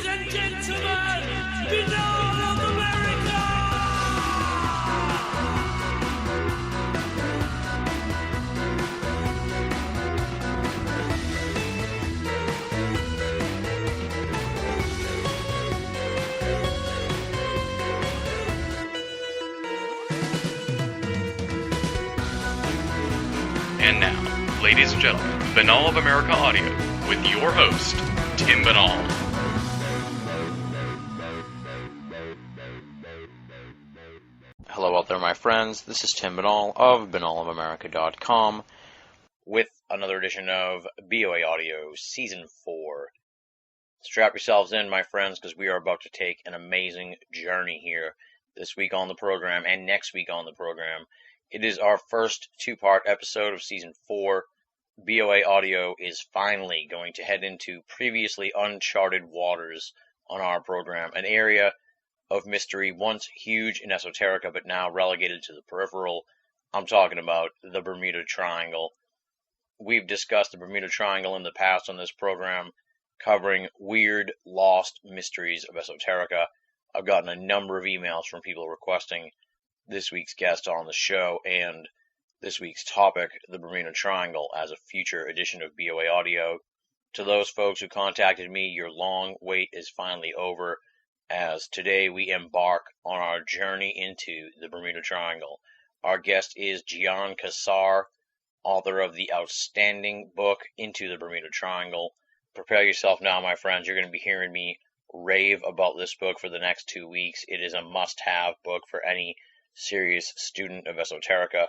and gentlemen, Binnall of America! And now, ladies and gentlemen, Binnall of America Audio, with your host, Tim Binnall. Hello out there, my friends. This is Tim Binnall of BinnallofAmerica.com with another edition of BOA Audio Season 4. Strap yourselves in, my friends, because we are about to take an amazing journey here this week on the program and next week on the program. It is our first two-part episode of Season 4. BOA Audio is finally going to head into previously uncharted waters on our program, an area of mystery once huge in esoterica but now relegated to the peripheral. I'm talking about the Bermuda Triangle. We've discussed the Bermuda Triangle in the past on this program, covering weird, lost mysteries of esoterica. I've gotten a number of emails from people requesting this week's guest on the show and this week's topic, the Bermuda Triangle, as a future edition of BOA Audio. To those folks who contacted me, your long wait is finally over, as today we embark on our journey into the Bermuda Triangle. Our guest is Gian Quasar, author of the outstanding book, Into the Bermuda Triangle. Prepare yourself now, my friends. You're going to be hearing me rave about this book for the next 2 weeks. It is a must-have book for any serious student of esoterica.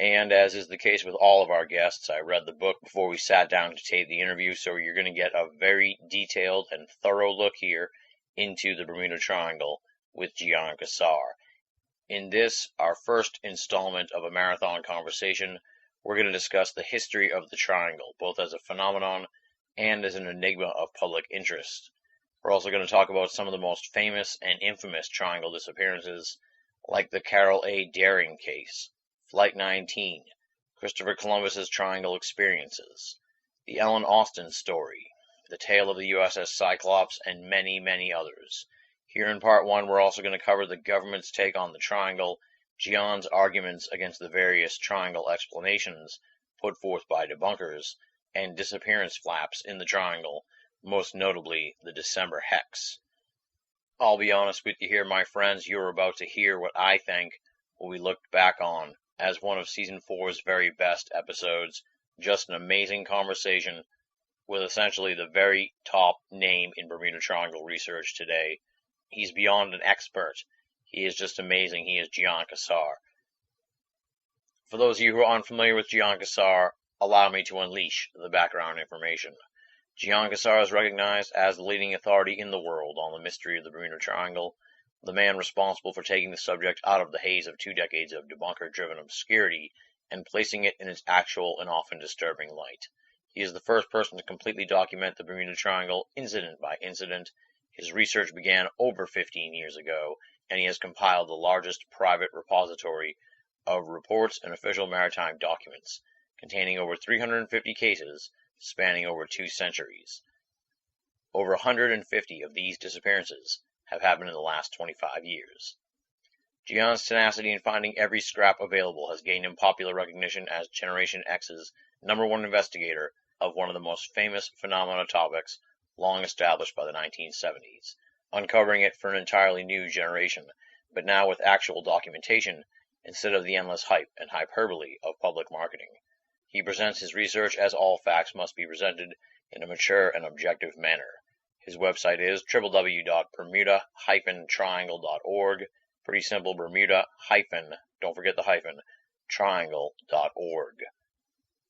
And as is the case with all of our guests, I read the book before we sat down to tape the interview, so you're going to get a very detailed and thorough look here into the Bermuda Triangle with Gian Quasar. In this, our first installment of a marathon conversation, we're going to discuss the history of the Triangle, both as a phenomenon and as an enigma of public interest. We're also going to talk about some of the most famous and infamous Triangle disappearances, like the Carol A. Daring case, Flight 19, Christopher Columbus's Triangle experiences, the Ellen Austin story, the tale of the USS Cyclops, and many, many others. Here in Part 1, we're also going to cover the government's take on the Triangle, Gian's arguments against the various Triangle explanations put forth by debunkers, and disappearance flaps in the Triangle, most notably the December Hex. I'll be honest with you here, my friends, you're about to hear what I think will be looked back on as one of Season 4's very best episodes. Just an amazing conversation with essentially the very top name in Bermuda Triangle research today. He's beyond an expert. He is just amazing. He is Gian Quasar. For those of you who are unfamiliar with Gian Quasar, allow me to unleash the background information. Gian Quasar is recognized as the leading authority in the world on the mystery of the Bermuda Triangle, the man responsible for taking the subject out of the haze of 2 decades of debunker-driven obscurity and placing it in its actual and often disturbing light. He is the first person to completely document the Bermuda Triangle incident by incident. His research began over 15 years ago, and he has compiled the largest private repository of reports and official maritime documents, containing over 350 cases spanning over 2 centuries. Over 150 of these disappearances have happened in the last 25 years. Gian's tenacity in finding every scrap available has gained him popular recognition as Generation X's #1 investigator of one of the most famous phenomena topics long established by the 1970s, uncovering it for an entirely new generation, but now with actual documentation instead of the endless hype and hyperbole of public marketing. He presents his research as all facts must be presented in a mature and objective manner. His website is www.bermuda-triangle.org. Pretty simple, Bermuda- don't forget the hyphen, triangle.org.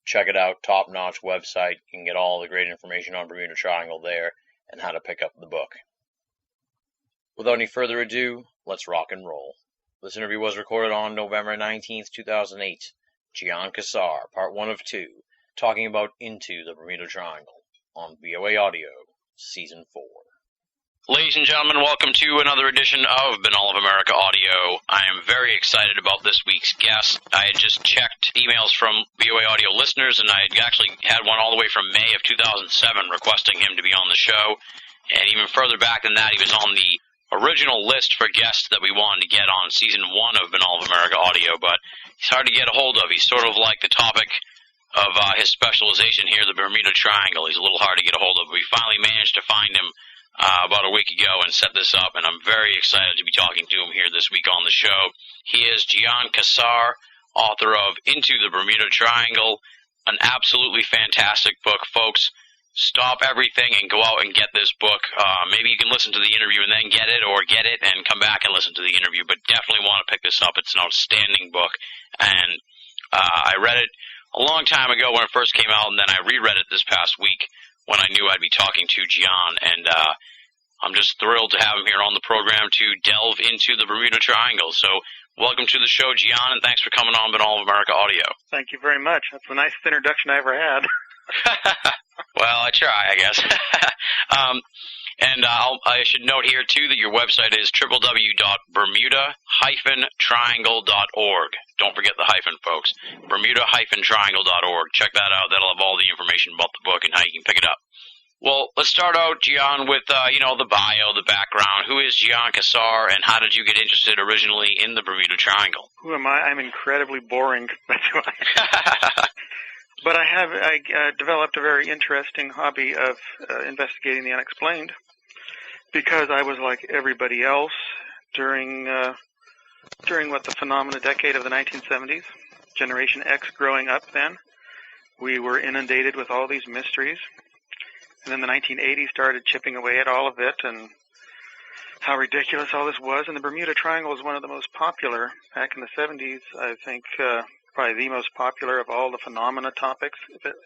Check it out, top-notch website. You can get all the great information on Bermuda Triangle there and how to pick up the book. Without any further ado, let's rock and roll. This interview was recorded on November 19th, 2008. Gian Quasar, Part 1 of 2, talking about Into the Bermuda Triangle on BOA Audio, Season 4. Ladies and gentlemen, welcome to another edition of Binnall of America Audio. I am very excited about this week's guest. I had just checked emails from BOA Audio listeners, and I had actually had one all the way from May of 2007 requesting him to be on the show. And even further back than that, he was on the original list for guests that we wanted to get on Season 1 of Binnall of America Audio, but he's hard to get a hold of. He's sort of like the topic of his specialization here, the Bermuda Triangle. He's a little hard to get a hold of. We finally managed to find him about a week ago and set this up, and I'm very excited to be talking to him here this week on the show. He is Gian Quasar, author of Into the Bermuda Triangle, an absolutely fantastic book, folks. Stop everything and go out and get this book. Maybe you can listen to the interview and then get it, or get it and come back and listen to the interview, but definitely want to pick this up. It's an outstanding book, and I read it a long time ago when it first came out, and then I reread it this past week when I knew I'd be talking to Gian, and I'm just thrilled to have him here on the program to delve into the Bermuda Triangle. So welcome to the show, Gian, and thanks for coming on Binnall of America Audio. Thank you very much. That's the nicest introduction I ever had. Well, I try, I guess. I should note here, too, that your website is www.bermuda-triangle.org. Don't forget the hyphen, folks. Bermuda-triangle.org. Check that out. That'll have all the information about the book and how you can pick it up. Well, let's start out, Gian, with, the bio, the background. Who is Gian Quasar, and how did you get interested originally in the Bermuda Triangle? Who am I? I'm incredibly boring. That's who I am. But I developed a very interesting hobby of investigating the unexplained, because I was like everybody else during the phenomena decade of the 1970s, Generation X growing up then. We were inundated with all these mysteries. And then the 1980s started chipping away at all of it and how ridiculous all this was. And the Bermuda Triangle was one of the most popular back in the 70s, I think, probably the most popular of all the phenomena topics,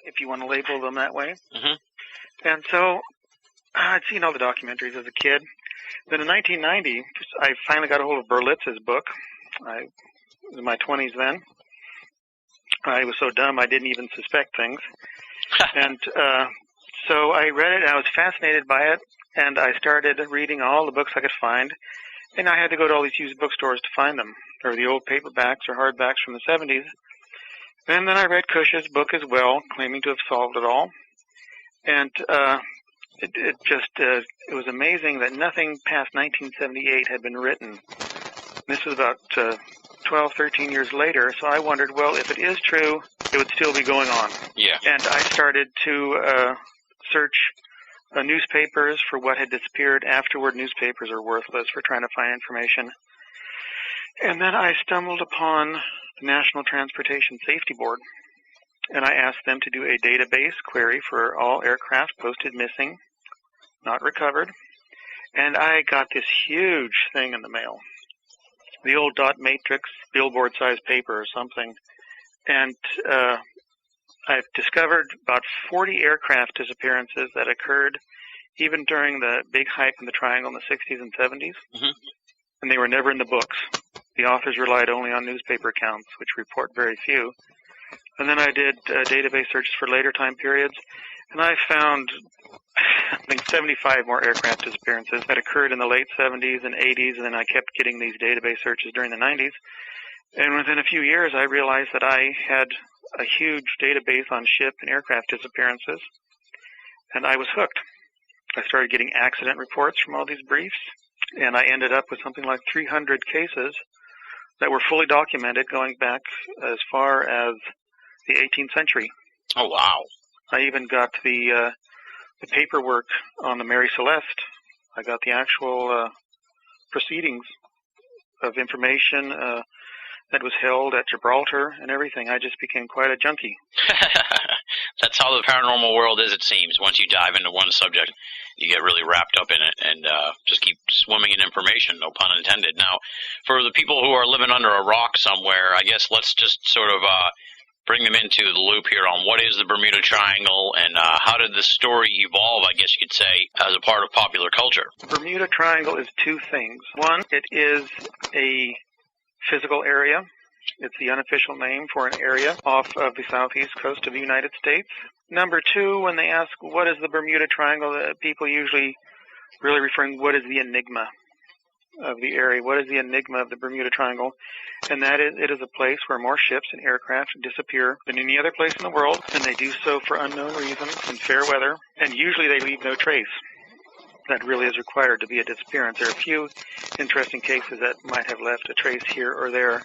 if you want to label them that way. Mm-hmm. And so I'd seen all the documentaries as a kid. Then in 1990, I finally got a hold of Berlitz's book. I was in my 20s then. I was so dumb I didn't even suspect things. And so I read it, and I was fascinated by it, and I started reading all the books I could find. And I had to go to all these used bookstores to find them, or the old paperbacks or hardbacks from the 70s. And then I read Cush's book as well, claiming to have solved it all. And it was amazing that nothing past 1978 had been written. This was about 12, 13 years later, so I wondered, well, if it is true, it would still be going on. Yeah. And I started to search newspapers for what had disappeared. Afterward, newspapers are worthless for trying to find information. And then I stumbled upon the National Transportation Safety Board, and I asked them to do a database query for all aircraft posted missing, not recovered. And I got this huge thing in the mail, the old dot matrix billboard-sized paper or something. And I've discovered about 40 aircraft disappearances that occurred even during the big hype in the Triangle in the 60s and 70s. Mm-hmm. And they were never in the books. The authors relied only on newspaper accounts, which report very few. And then I did database searches for later time periods, and I found, I think, 75 more aircraft disappearances that occurred in the late 70s and 80s, and then I kept getting these database searches during the 90s. And within a few years, I realized that I had a huge database on ship and aircraft disappearances, and I was hooked. I started getting accident reports from all these briefs, and I ended up with something like 300 cases that were fully documented going back as far as the 18th century. Oh, wow. I even got the paperwork on the Mary Celeste. I got the actual proceedings of information that was held at Gibraltar and everything. I just became quite a junkie. That's how the paranormal world is, it seems. Once you dive into one subject, you get really wrapped up in it and just keep swimming in information, no pun intended. Now, for the people who are living under a rock somewhere, I guess let's just sort of bring them into the loop here on what is the Bermuda Triangle and how did the story evolve, I guess you could say, as a part of popular culture. The Bermuda Triangle is two things. One, it is a physical area. It's the unofficial name for an area off of the southeast coast of the United States. Number two, when they ask what is the Bermuda Triangle, people usually really referring what is the enigma of the area, what is the enigma of the Bermuda Triangle, and that is it is a place where more ships and aircraft disappear than any other place in the world, and they do so for unknown reasons in fair weather, and usually they leave no trace. that really is required to be a disappearance. There are a few interesting cases that might have left a trace here or there,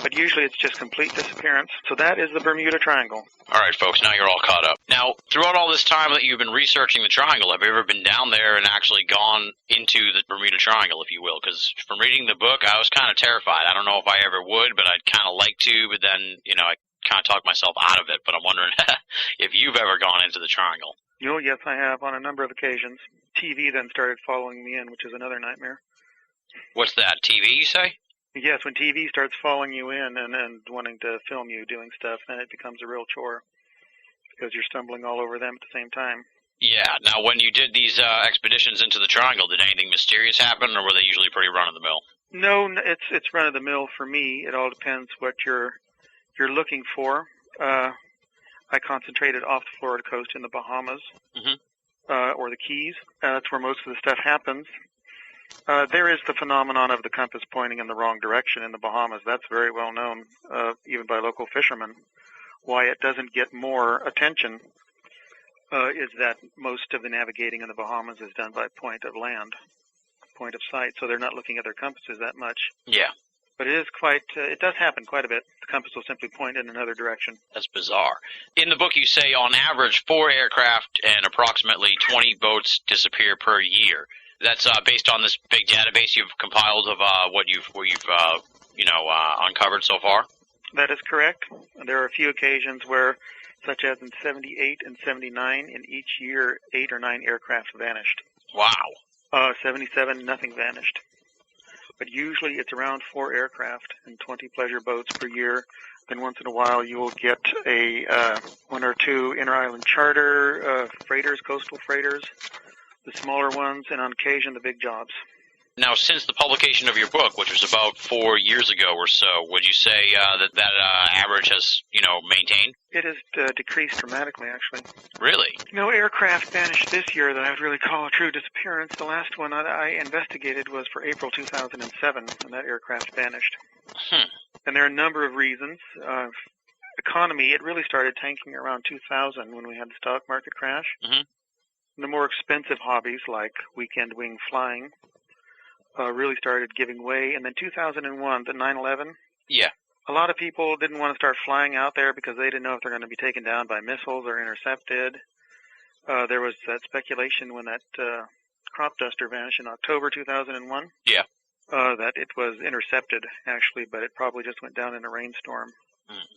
but usually it's just complete disappearance. So that is the Bermuda Triangle. All right, folks, now you're all caught up. Now, throughout all this time that you've been researching the Triangle, have you ever been down there and actually gone into the Bermuda Triangle, if you will? Because from reading the book, I was kind of terrified. I don't know if I ever would, but I'd kind of like to, but then, I kind of talked myself out of it. But I'm wondering if you've ever gone into the Triangle. Oh, yes, I have on a number of occasions. TV then started following me in, which is another nightmare. What's that, TV, you say? Yes, when TV starts following you in and wanting to film you doing stuff, then it becomes a real chore because you're stumbling all over them at the same time. Yeah. Now, when you did these expeditions into the Triangle, did anything mysterious happen, or were they usually pretty run-of-the-mill? No, it's run-of-the-mill for me. It all depends what you're looking for. I concentrated off the Florida coast in the Bahamas or the Keys. That's where most of the stuff happens. There is the phenomenon of the compass pointing in the wrong direction in the Bahamas. That's very well known, even by local fishermen. Why it doesn't get more attention is that most of the navigating in the Bahamas is done by point of land, point of sight, so they're not looking at their compasses that much. Yeah. But it is quite, it does happen quite a bit. The compass will simply point in another direction. That's bizarre. In the book, you say on average 4 aircraft and approximately 20 boats disappear per year. That's based on this big database you've compiled of what you've uncovered so far? That is correct. There are a few occasions where, such as in 78 and 79, in each year, 8 or 9 aircraft vanished. Wow. 77, nothing vanished. But usually it's around 4 aircraft and 20 pleasure boats per year. Then once in a while you will get a 1 or 2 inter-island charter freighters, coastal freighters, the smaller ones, and on occasion the big jobs. Now, since the publication of your book, which was about 4 years ago or so, would you say that average has, maintained? It has decreased dramatically, actually. Really? No aircraft vanished this year that I would really call a true disappearance. The last one I investigated was for April 2007, and that aircraft vanished. And there are a number of reasons. Economy, it really started tanking around 2000 when we had the stock market crash. The more expensive hobbies like weekend wing flying really started giving way. And then 2001, the 9/11. Yeah. A lot of people didn't want to start flying out there because they didn't know if they're going to be taken down by missiles or intercepted. There was that speculation when that crop duster vanished in October 2001. Yeah. That it was intercepted, actually, but it probably just went down in a rainstorm.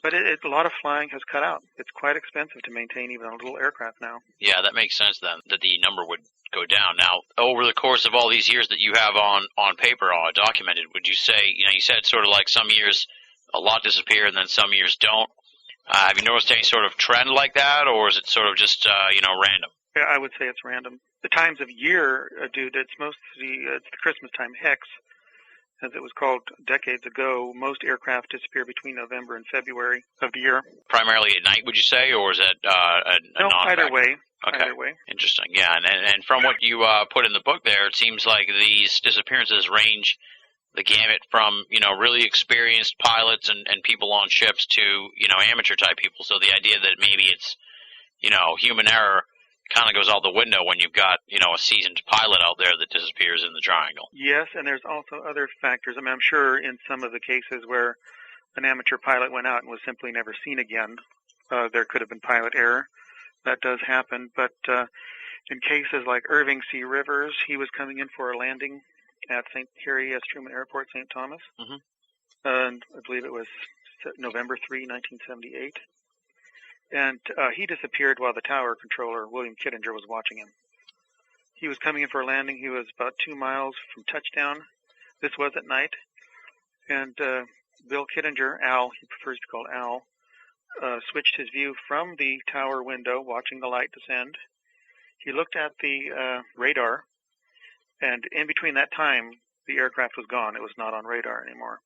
But a lot of flying has cut out. It's quite expensive to maintain even a little aircraft now. Yeah, that makes sense then, that the number would go down. Now, over the course of all these years that you have on paper, documented, would you say, you said sort of like some years a lot disappear and then some years don't. Have you noticed any sort of trend like that, or is it sort of just, random? Yeah, I would say it's random. The times of year, dude, it's the Christmas time hex, as it was called decades ago. Most aircraft disappear between November and February of the year. Primarily at night, would you say, or is that a no, non-factor? Either way. Okay. Either way. Interesting. Yeah, and from what you put in the book there, it seems like these disappearances range the gamut from, really experienced pilots and people on ships to, amateur type people. So the idea that maybe it's, human error kind of goes out the window when you've got, a seasoned pilot out there that disappears in the Triangle. Yes, and there's also other factors. I mean, I'm sure in some of the cases where an amateur pilot went out and was simply never seen again, there could have been pilot error. That does happen. But in cases like Irving C. Rivers, he was coming in for a landing at St. Carrie S. Truman Airport, St. Thomas. And I believe it was November 3, 1978. And he disappeared while the tower controller, William Kittinger, was watching him. He was coming in for a landing. He was about 2 miles from touchdown. This was at night. And Bill Kittinger, Al, he prefers to be called Al, switched his view from the tower window, watching the light descend. He looked at the radar, and in between that time, the aircraft was gone. It was not on radar anymore.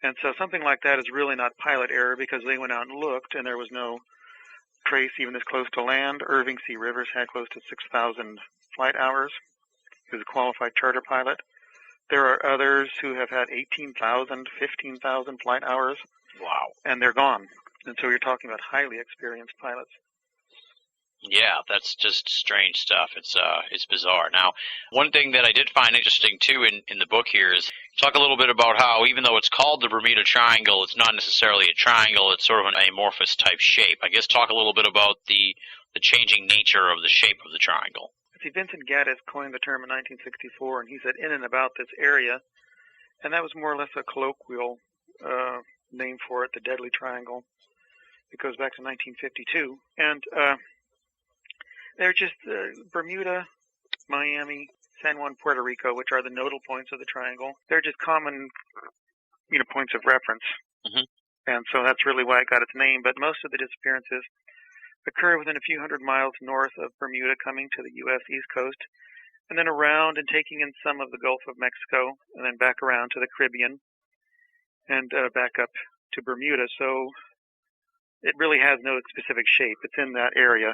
And so something like that is really not pilot error because they went out and looked, and there was no trace even this close to land. Irving C. Rivers had close to 6,000 flight hours. He was a qualified charter pilot. There are others who have had 18,000, 15,000 flight hours. Wow. And they're gone. And so you're talking about highly experienced pilots. Yeah, that's just strange stuff. It's bizarre. Now, one thing that I did find interesting too in the book here is talk a little bit about how even though it's called the Bermuda Triangle, it's not necessarily a triangle. It's sort of an amorphous type shape. I guess talk a little bit about the changing nature of the shape of the triangle. See, Vincent Gaddis coined the term in 1964, and he said in and about this area, and that was more or less a colloquial name for it, the Deadly Triangle. It goes back to 1952, and they're just Bermuda, Miami, San Juan, Puerto Rico, which are the nodal points of the triangle. They're just common, points of reference, and so that's really why it got its name. But most of the disappearances occur within a few hundred miles north of Bermuda, coming to the U.S. East Coast, and then around and taking in some of the Gulf of Mexico, and then back around to the Caribbean, and back up to Bermuda. So it really has no specific shape. It's in that area.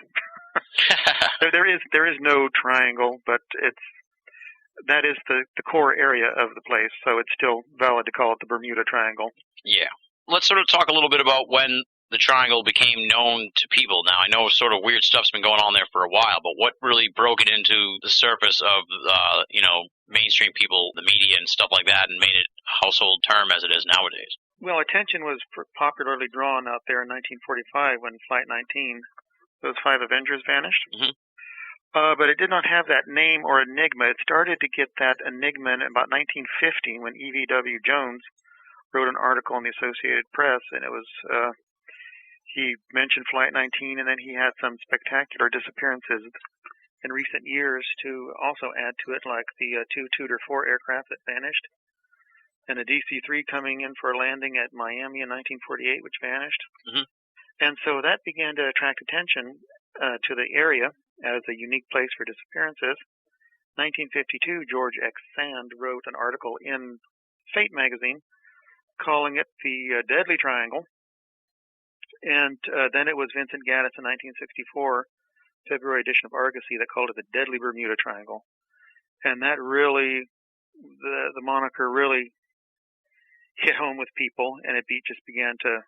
There is no triangle, but that is the core area of the place. So it's still valid to call it the Bermuda Triangle. Yeah. Let's sort of talk a little bit about when the triangle became known to people. Now, I know sort of weird stuff's been going on there for a while, but what really broke it into the surface of, mainstream people, the media and stuff like that, and made it a household term as it is nowadays? Well, attention was popularly drawn out there in 1945 when Flight 19, those 5 Avengers vanished. But it did not have that name or enigma. It started to get that enigma in about 1950 when E.V.W. Jones wrote an article in the Associated Press, and it was he mentioned Flight 19, and then he had some spectacular disappearances in recent years to also add to it, like the 2 Tudor 4 aircraft that vanished, and a DC-3 coming in for a landing at Miami in 1948, which vanished. And so that began to attract attention to the area as a unique place for disappearances. 1952, George X. Sand wrote an article in Fate magazine calling it the Deadly Triangle. And then it was Vincent Gaddis in 1964, February edition of Argosy, that called it the Deadly Bermuda Triangle. And that really, the moniker really hit home with people, and it just began to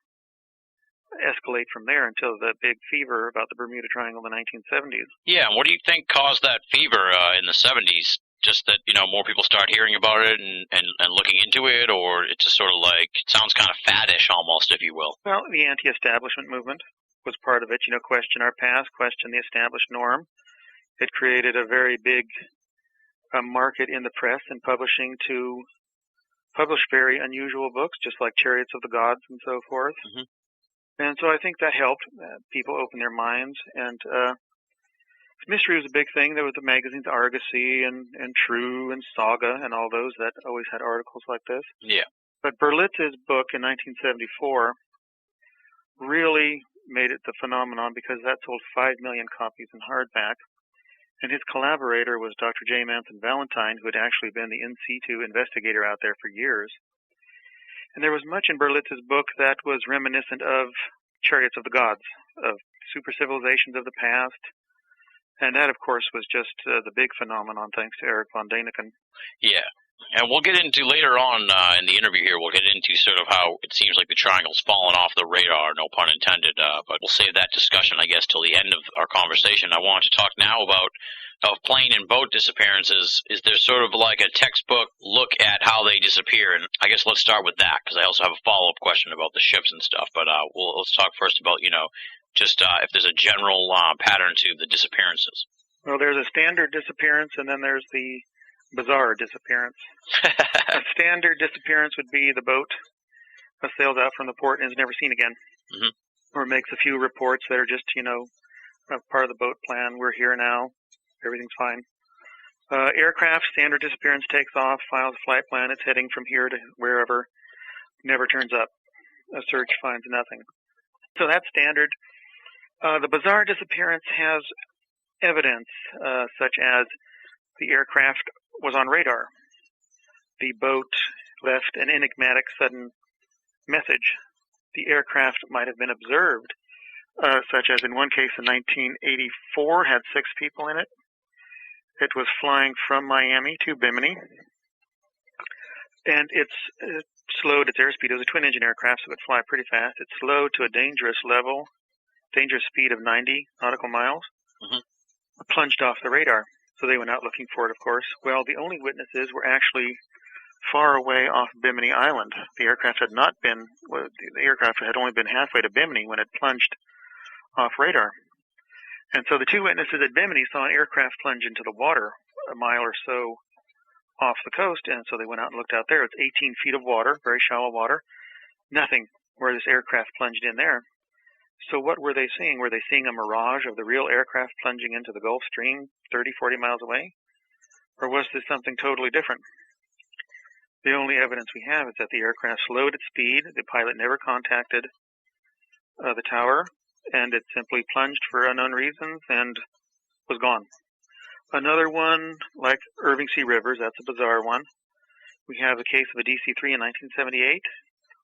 escalate from there until the big fever about the Bermuda Triangle in the 1970s. Yeah, and what do you think caused that fever in the 70s? Just that, more people start hearing about it and looking into it, or it's just sort of like, it sounds kind of faddish almost, if you will. Well, the anti-establishment movement was part of it. Question our past, question the established norm. It created a very big market in the press and publishing to publish very unusual books, just like Chariots of the Gods and so forth. And so I think that helped people open their minds. And mystery was a big thing. There was the magazines Argosy and True and Saga and all those that always had articles like this. Yeah. But Berlitz's book in 1974 really made it the phenomenon because that sold 5 million copies in hardback. And his collaborator was Dr. J. Manson Valentine, who had actually been the in situ investigator out there for years. And there was much in Berlitz's book that was reminiscent of Chariots of the Gods, of super civilizations of the past. And that, of course, was just the big phenomenon, thanks to Eric von Däniken. Yeah. And we'll get into later on in the interview here, we'll get into sort of how it seems like the triangle's fallen off the radar, no pun intended, but we'll save that discussion, I guess, till the end of our conversation. I wanted to talk now about plane and boat disappearances. Is there sort of like a textbook look at how they disappear? And I guess let's start with that, because I also have a follow-up question about the ships and stuff, but let's talk first about, just if there's a general pattern to the disappearances. Well, there's a standard disappearance, and then there's the bizarre disappearance. A standard disappearance would be the boat sails out from the port and is never seen again, or makes a few reports that are just, part of the boat plan. We're here now. Everything's fine. Aircraft, standard disappearance, takes off, files a flight plan. It's heading from here to wherever, never turns up. A search finds nothing. So that's standard. The bizarre disappearance has evidence, such as the aircraft was on radar. The boat left an enigmatic sudden message. The aircraft might have been observed, such as in one case in 1984 had 6 people in it. It was flying from Miami to Bimini, and it slowed its airspeed. It was a twin-engine aircraft, so it would fly pretty fast. It slowed to a dangerous speed of 90 nautical miles, plunged off the radar. So they went out looking for it, of course. Well, the only witnesses were actually far away off Bimini Island. The aircraft had only been halfway to Bimini when it plunged off radar. And so the two witnesses at Bimini saw an aircraft plunge into the water a mile or so off the coast, and so they went out and looked out there. It's 18 feet of water, very shallow water, nothing where this aircraft plunged in there. So what were they seeing? Were they seeing a mirage of the real aircraft plunging into the Gulf Stream 30, 40 miles away? Or was this something totally different? The only evidence we have is that the aircraft slowed its speed, the pilot never contacted the tower, and it simply plunged for unknown reasons and was gone. Another one, like Irving C. Rivers, that's a bizarre one. We have the case of a DC-3 in 1978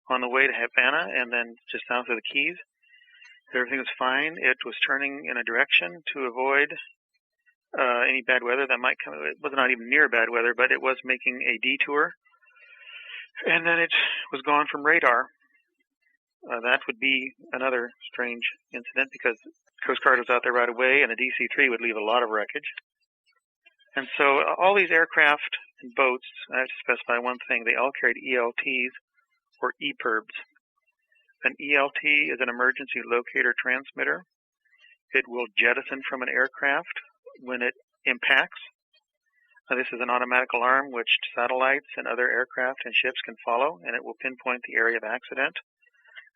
on the way to Havana and then just south of the Keys. Everything was fine. It was turning in a direction to avoid any bad weather that might come. It was not even near bad weather, but it was making a detour. And then it was gone from radar. That would be another strange incident because Coast Guard was out there right away, and a DC-3 would leave a lot of wreckage. And so all these aircraft and boats, I have to specify one thing, they all carried ELTs or EPIRBs. An ELT is an emergency locator transmitter. It will jettison from an aircraft when it impacts. This is an automatic alarm which satellites and other aircraft and ships can follow, and it will pinpoint the area of accident.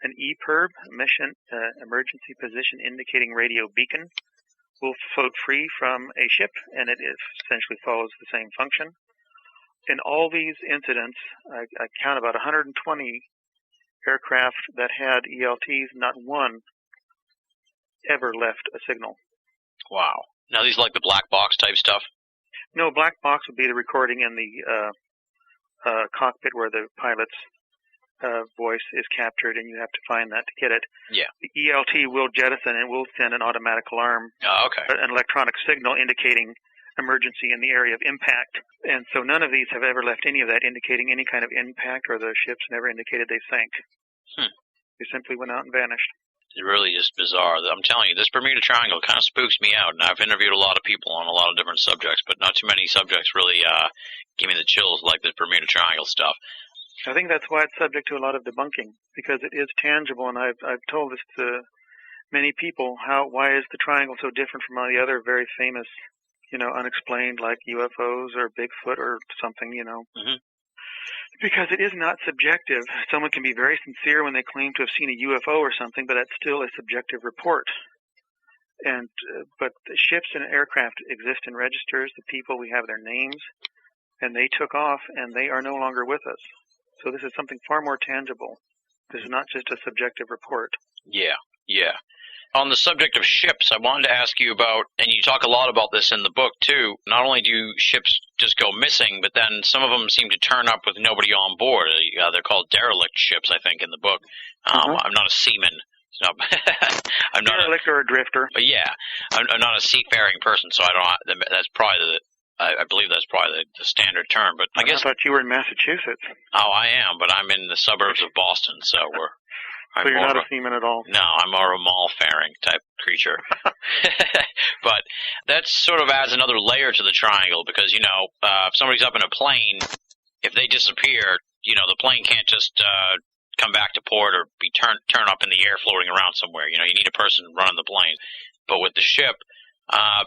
An EPIRB, emergency position indicating radio beacon, will float free from a ship, and it essentially follows the same function. In all these incidents, I count about 120 aircraft that had ELTs, not one ever left a signal. Wow. Now these are like the black box type stuff? No, black box would be the recording in the cockpit where the pilot's voice is captured, and you have to find that to get it. Yeah. The ELT will jettison and will send an automatic alarm, an electronic signal indicating emergency in the area of impact. And so none of these have ever left any of that indicating any kind of impact, or the ships never indicated they sank. They simply went out and vanished. It really is bizarre. I'm telling you, this Bermuda Triangle kind of spooks me out, and I've interviewed a lot of people on a lot of different subjects, but not too many subjects really give me the chills like this Bermuda Triangle stuff. I think that's why it's subject to a lot of debunking, because it is tangible, and I've told this to many people. Why is the triangle so different from all the other very famous, unexplained, like UFOs or Bigfoot or something, Because it is not subjective. Someone can be very sincere when they claim to have seen a UFO or something, but that's still a subjective report. And but the ships and aircraft exist in registers. The people, we have their names, and they took off, and they are no longer with us. So this is something far more tangible. This is not just a subjective report. Yeah. On the subject of ships, I wanted to ask you about, and you talk a lot about this in the book too, not only do ships just go missing, but then some of them seem to turn up with nobody on board. They're called derelict ships, I think, in the book. I'm not a seaman. So I'm not derelict or a drifter. But yeah, I'm not a seafaring person, so that's probably I believe that's probably the standard term. But I guess thought you were in Massachusetts. Oh, I am, but I'm in the suburbs of Boston, so So you're not a seaman at all? No, I'm more of a mall-faring type creature. But that sort of adds another layer to the triangle because, if somebody's up in a plane, if they disappear, the plane can't just come back to port or be turn up in the air floating around somewhere. You need a person running the plane. But with the ship,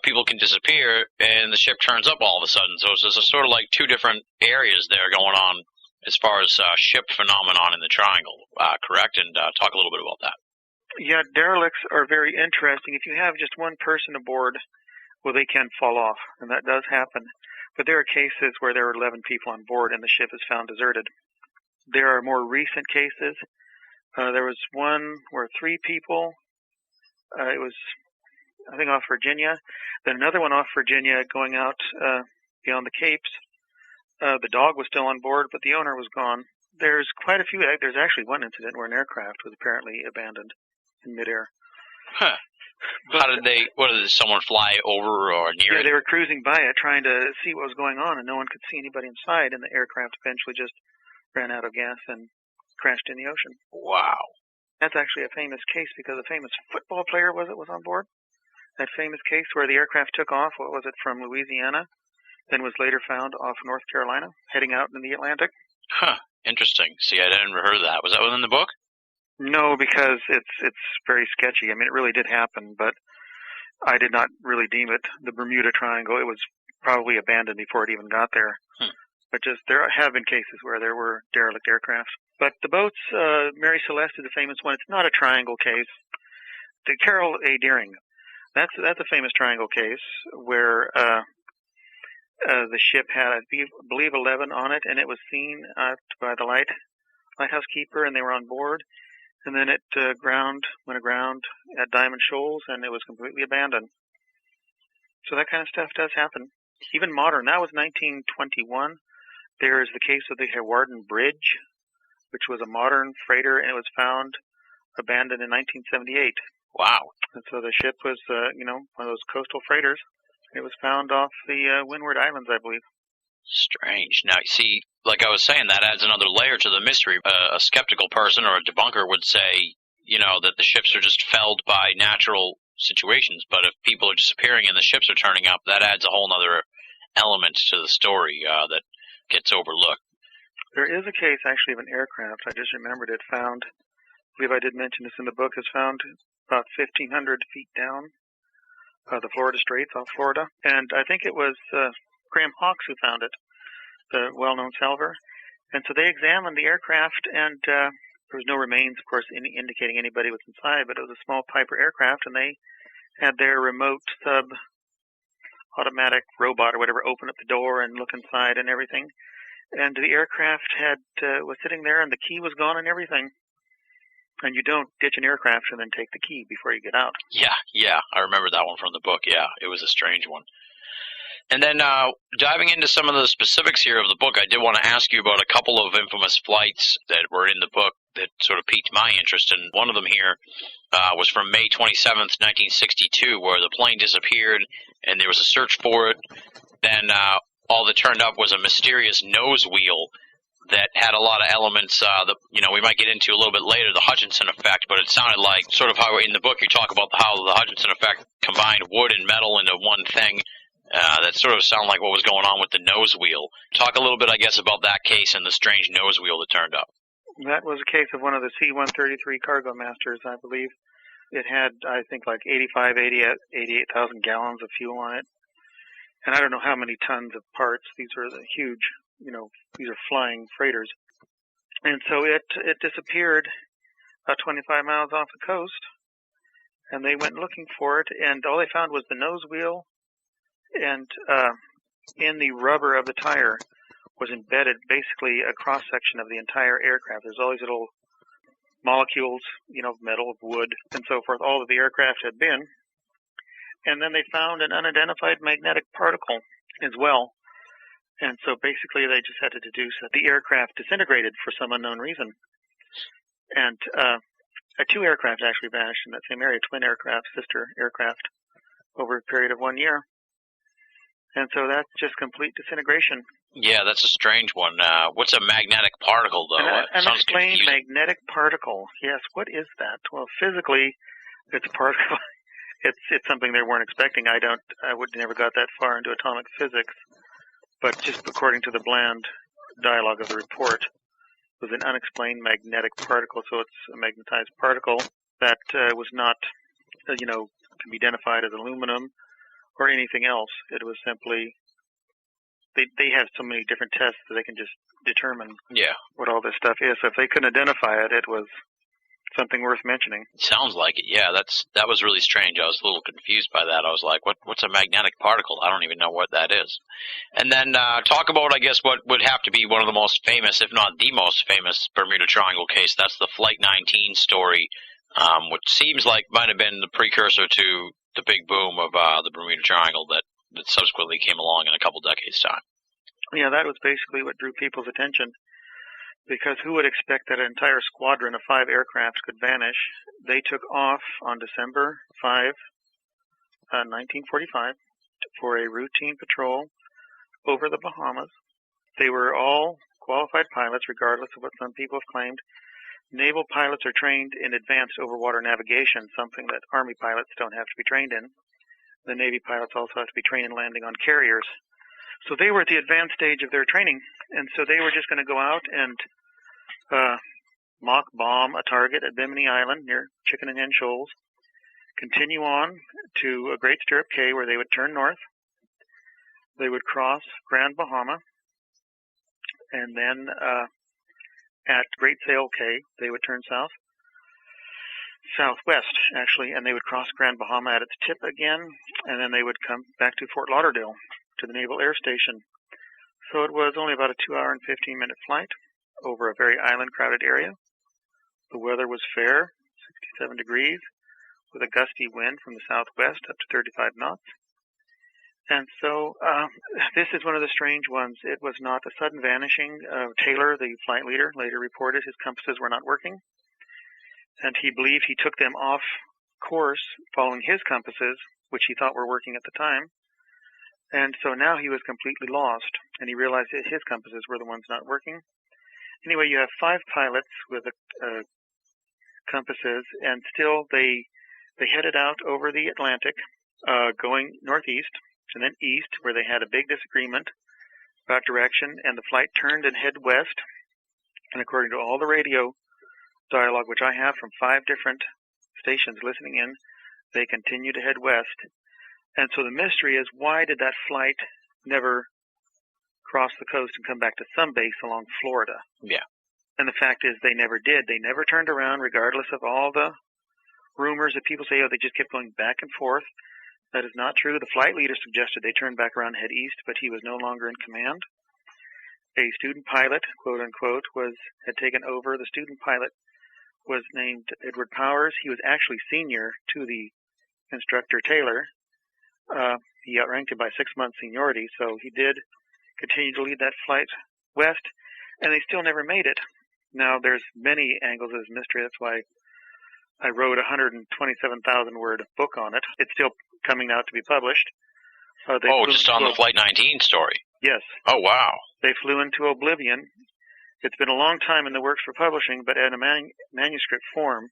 people can disappear and the ship turns up all of a sudden. So it's sort of like two different areas there going on as far as ship phenomenon in the triangle, correct? And talk a little bit about that. Yeah, derelicts are very interesting. If you have just one person aboard, well, they can fall off, and that does happen. But there are cases where there are 11 people on board and the ship is found deserted. There are more recent cases. There was one where 3 people, it was, I think, off Virginia. Then another one off Virginia going out beyond the Capes. The dog was still on board, but the owner was gone. There's quite a few. There's actually one incident where an aircraft was apparently abandoned in midair. Huh. What did someone fly over or near it? Yeah, they were cruising by it trying to see what was going on, and no one could see anybody inside, and the aircraft eventually just ran out of gas and crashed in the ocean. Wow. That's actually a famous case because a famous football player was on board. That famous case where the aircraft took off, what was it, from Louisiana, then was later found off North Carolina, heading out in the Atlantic? Huh. Interesting. See, I never heard of that. Was that within the book? No, because it's very sketchy. I mean, it really did happen, but I did not really deem it the Bermuda Triangle. It was probably abandoned before it even got there. But just there have been cases where there were derelict aircraft. But the boats, Mary Celeste is a famous one. It's not a triangle case. The Carol A. Deering, that's a famous triangle case where the ship had, I believe, 11 on it, and it was seen by the lighthouse keeper, and they were on board. And then it went aground at Diamond Shoals, and it was completely abandoned. So that kind of stuff does happen. Even modern. That was 1921. There is the case of the Hawarden Bridge, which was a modern freighter, and it was found abandoned in 1978. Wow. And so the ship was, one of those coastal freighters. It was found off the Windward Islands, I believe. Strange. Now, see, like I was saying, that adds another layer to the mystery. A skeptical person or a debunker would say, that the ships are just felled by natural situations. But if people are disappearing and the ships are turning up, that adds a whole other element to the story that gets overlooked. There is a case, actually, of an aircraft. I just remembered it found, I believe I did mention this in the book, is found about 1,500 feet down the Florida Straits off Florida. And I think it was Graham Hawkes who found it, the well-known salver. And so they examined the aircraft, and there was no remains, of course, indicating anybody was inside, but it was a small Piper aircraft, and they had their remote sub-automatic robot or whatever open up the door and look inside and everything. And the aircraft was sitting there, and the key was gone and everything. And you don't ditch an aircraft and then take the key before you get out. Yeah, I remember that one from the book. Yeah, it was a strange one. And then diving into some of the specifics here of the book, I did want to ask you about a couple of infamous flights that were in the book that sort of piqued my interest. And one of them here was from May 27th, 1962, where the plane disappeared and there was a search for it. Then all that turned up was a mysterious nose wheel that had a lot of elements that we might get into a little bit later, the Hutchinson effect, but it sounded like sort of how in the book you talk about how the Hutchinson effect combined wood and metal into one thing. That sort of sounded like what was going on with the nose wheel. Talk a little bit, I guess, about that case and the strange nose wheel that turned up. That was a case of one of the C-133 Cargo Masters, I believe. It had, I think, like 88,000 gallons of fuel on it. And I don't know how many tons of parts. These are the huge, these are flying freighters. And so it disappeared about 25 miles off the coast. And they went looking for it, and all they found was the nose wheel. And in the rubber of the tire was embedded basically a cross-section of the entire aircraft. There's all these little molecules, of metal, of wood, and so forth, all that the aircraft had been. And then they found an unidentified magnetic particle as well. And so basically they just had to deduce that the aircraft disintegrated for some unknown reason. And two aircraft actually vanished in that same area, twin aircraft, sister aircraft, over a period of 1 year. And so that's just complete disintegration. Yeah, that's a strange one. What's a magnetic particle, though? An unexplained magnetic particle. Yes, what is that? Well, physically, it's a particle. It's something they weren't expecting. I would never got that far into atomic physics, but just according to the bland dialogue of the report, it was an unexplained magnetic particle. So it's a magnetized particle that was not, can be identified as aluminum or anything else. It was simply, they have so many different tests that they can just determine what all this stuff is. So if they couldn't identify it, it was something worth mentioning. Sounds like it. Yeah, that was really strange. I was a little confused by that. I was like, what's a magnetic particle? I don't even know what that is. And then talk about, I guess, what would have to be one of the most famous, if not the most famous, Bermuda Triangle case. That's the Flight 19 story, which seems like might have been the precursor to the big boom of the Bermuda Triangle that subsequently came along in a couple decades' time. Yeah, that was basically what drew people's attention. Because who would expect that an entire squadron of 5 aircraft could vanish? They took off on December 5, 1945, for a routine patrol over the Bahamas. They were all qualified pilots, regardless of what some people have claimed. Naval pilots are trained in advanced overwater navigation, something that Army pilots don't have to be trained in. the Navy pilots also have to be trained in landing on carriers. So they were at the advanced stage of their training, and so they were just going to go out and mock bomb a target at Bimini Island near Chicken and Hen Shoals, continue on to a Great Stirrup Cay where they would turn north. They would cross Grand Bahama, and then at Great Sail Cay, they would turn southwest, actually, and they would cross Grand Bahama at its tip again, and then they would come back to Fort Lauderdale, to the Naval Air Station. So it was only about a 2-hour and 15-minute flight over a very island-crowded area. The weather was fair, 67 degrees, with a gusty wind from the southwest up to 35 knots. And so this is one of the strange ones. It was not a sudden vanishing. Taylor, the flight leader, later reported his compasses were not working, and he believed he took them off course following his compasses, which he thought were working at the time. And so now he was completely lost, and he realized that his compasses were the ones not working. Anyway, you have 5 pilots with compasses, and still they headed out over the Atlantic, going northeast and then east, where they had a big disagreement about direction, and the flight turned and head west. And according to all the radio dialogue, which I have from 5 different stations listening in, they continue to head west. And so the mystery is, why did that flight never cross the coast and come back to some base along Florida? Yeah. And the fact is, they never did. They never turned around, regardless of all the rumors that people say, oh, they just kept going back and forth. That is not true. The flight leader suggested they turn back around and head east, but he was no longer in command. A student pilot, quote unquote, had taken over. The student pilot was named Edward Powers. He was actually senior to the instructor Taylor. He outranked him by 6 months seniority, so he did continue to lead that flight west, and they still never made it. Now, there's many angles of this mystery. That's why I wrote a 127,000-word book on it. It's still coming out to be published. Just on the Flight 19 story? Yes. Oh, wow. They flew into oblivion. It's been a long time in the works for publishing, but in a manuscript form.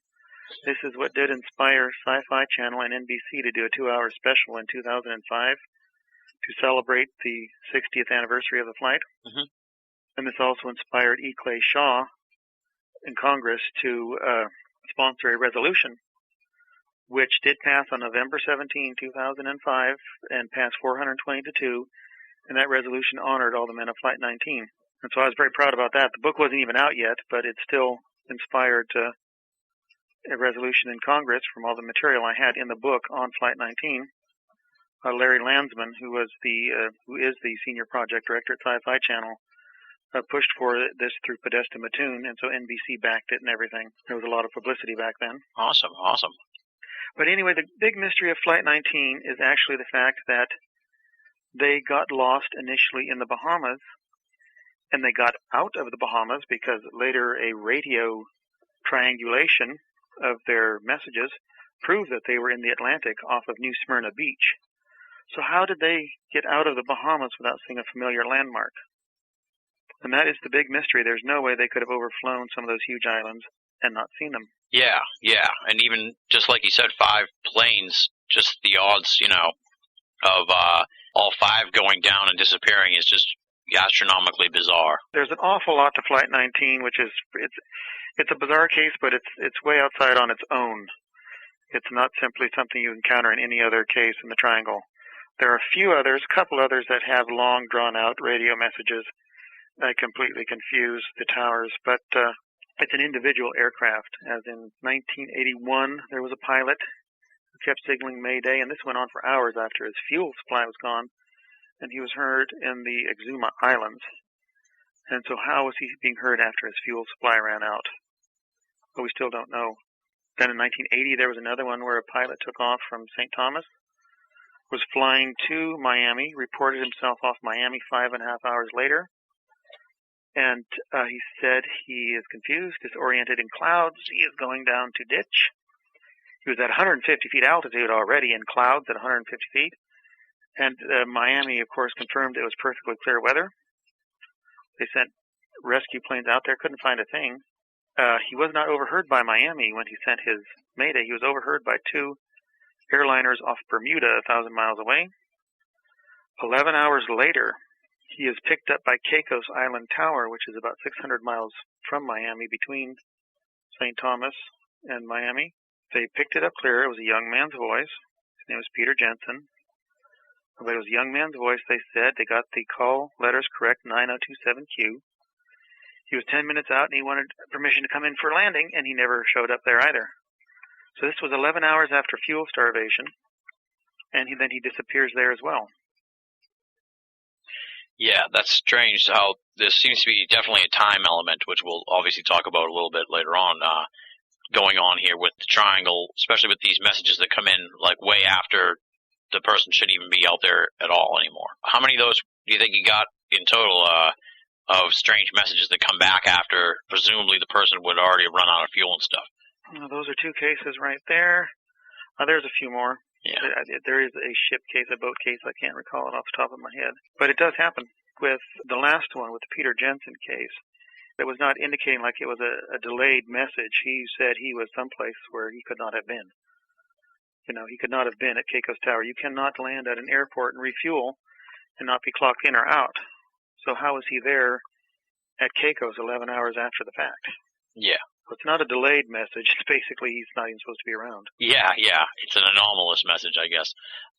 This is what did inspire Sci-Fi Channel and NBC to do a 2-hour special in 2005 to celebrate the 60th anniversary of the flight. Mm-hmm. And this also inspired E. Clay Shaw in Congress to sponsor a resolution, which did pass on November 17, 2005, and passed 420 to 2, and that resolution honored all the men of Flight 19. And so I was very proud about that. The book wasn't even out yet, but it still inspired a resolution in Congress from all the material I had in the book on Flight 19. Larry Landsman, who is the senior project director at Sci-Fi Channel, pushed for this through Podesta Mattoon, and so NBC backed it and everything. There was a lot of publicity back then. Awesome. But anyway, the big mystery of Flight 19 is actually the fact that they got lost initially in the Bahamas, and they got out of the Bahamas because later a radio triangulation of their messages proved that they were in the Atlantic off of New Smyrna Beach. So how did they get out of the Bahamas without seeing a familiar landmark? And that is the big mystery. There's no way they could have overflown some of those huge islands and not seen them. Yeah. And even, just like you said, 5 planes, just the odds, of all 5 going down and disappearing is just astronomically bizarre. There's an awful lot to Flight 19, which is, it's a bizarre case, but it's way outside on its own. It's not simply something you encounter in any other case in the Triangle. There are a couple others that have long, drawn-out radio messages that completely confuse the towers, but it's an individual aircraft. As in 1981, there was a pilot who kept signaling Mayday, and this went on for hours after his fuel supply was gone, and he was heard in the Exuma Islands. And so how was he being heard after his fuel supply ran out? Well, we still don't know. Then in 1980, there was another one where a pilot took off from St. Thomas, was flying to Miami, reported himself off Miami 5.5 hours later, and he said he is confused, disoriented in clouds. He is going down to ditch. He was at 150 feet altitude already in clouds at 150 feet. And Miami, of course, confirmed it was perfectly clear weather. They sent rescue planes out there, couldn't find a thing. He was not overheard by Miami when he sent his mayday. He was overheard by 2 airliners off Bermuda, 1,000 miles away. 11 hours later, he is picked up by Caicos Island Tower, which is about 600 miles from Miami, between St. Thomas and Miami. They picked it up clear. It was a young man's voice. His name was Peter Jensen. But it was a young man's voice, they said. They got the call letters correct, 9027Q. He was 10 minutes out, and he wanted permission to come in for landing, and he never showed up there either. So this was 11 hours after fuel starvation, and then he disappears there as well. Yeah, that's strange how there seems to be definitely a time element, which we'll obviously talk about a little bit later on, going on here with the triangle, especially with these messages that come in like way after the person shouldn't even be out there at all anymore. How many of those do you think you got in total of strange messages that come back after presumably the person would already have run out of fuel and stuff? Well, those are two cases right there. There's a few more. Yeah. There is a ship case, a boat case. I can't recall it off the top of my head. But it does happen. With the last one, with the Peter Jensen case, it was not indicating like it was a delayed message. He said he was someplace where he could not have been. He could not have been at Caicos Tower. You cannot land at an airport and refuel and not be clocked in or out. So how was he there at Caicos 11 hours after the fact? Yeah. So it's not a delayed message. It's basically he's not even supposed to be around. Yeah. It's an anomalous message, I guess.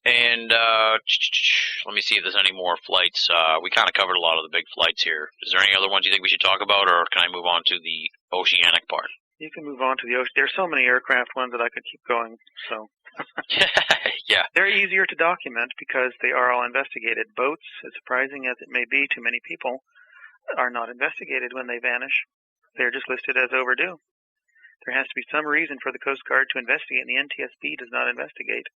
And let me see if there's any more flights. We kind of covered a lot of the big flights here. Is there any other ones you think we should talk about, or can I move on to the oceanic part? You can move on to the ocean. There's so many aircraft ones that I could keep going. So yeah. They're easier to document because they are all investigated. Boats, as surprising as it may be to many people, are not investigated when they vanish. They're just listed as overdue. There has to be some reason for the Coast Guard to investigate, and the NTSB does not investigate.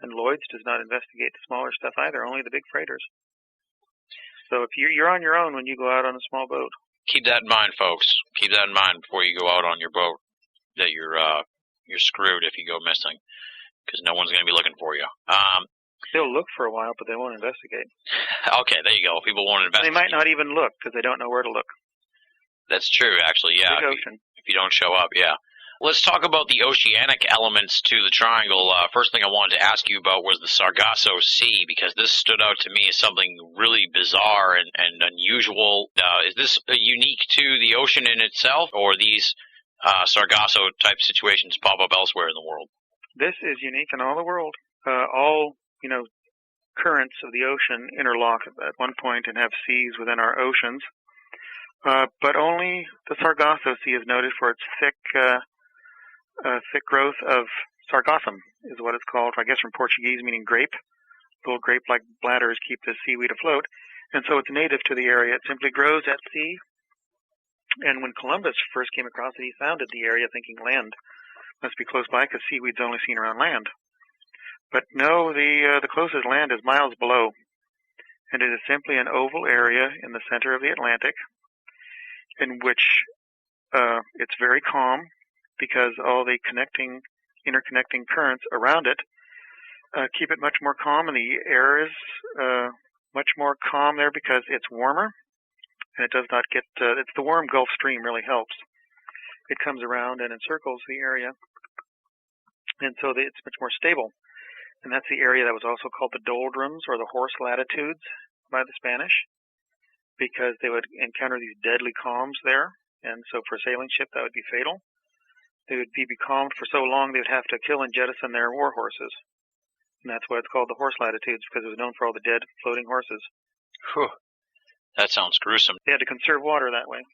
And Lloyd's does not investigate the smaller stuff either, only the big freighters. So if you're on your own when you go out on a small boat. Keep that in mind, folks. Keep that in mind before you go out on your boat, that you're screwed if you go missing, because no one's going to be looking for you. They'll look for a while, but they won't investigate. Okay, there you go. People won't investigate. They might not even look because they don't know where to look. That's true, actually, yeah. If you don't show up, yeah. Let's talk about the oceanic elements to the triangle. First thing I wanted to ask you about was the Sargasso Sea, because this stood out to me as something really bizarre and unusual. Is this unique to the ocean in itself, or these Sargasso-type situations pop up elsewhere in the world? This is unique in all the world. All currents of the ocean interlock at one point and have seas within our oceans. But only the Sargasso Sea is noted for its thick growth of sargassum, is what it's called, I guess from Portuguese, meaning grape. Little grape-like bladders keep the seaweed afloat. And so it's native to the area. It simply grows at sea. And when Columbus first came across it, he founded the area thinking land must be close by because seaweed's only seen around land. But no, the closest land is miles below. And it is simply an oval area in the center of the Atlantic, in which it's very calm because all the interconnecting currents around it keep it much more calm, and the air is much more calm there because it's warmer, and it does not get, it's the warm Gulf Stream really helps. It comes around and encircles the area, and so it's much more stable. And that's the area that was also called the doldrums, or the horse latitudes, by the Spanish, because they would encounter these deadly calms there, and so for a sailing ship that would be fatal. They would be becalmed for so long they would have to kill and jettison their war horses. And that's why it's called the horse latitudes, because it was known for all the dead floating horses. Whew. That sounds gruesome. They had to conserve water that way.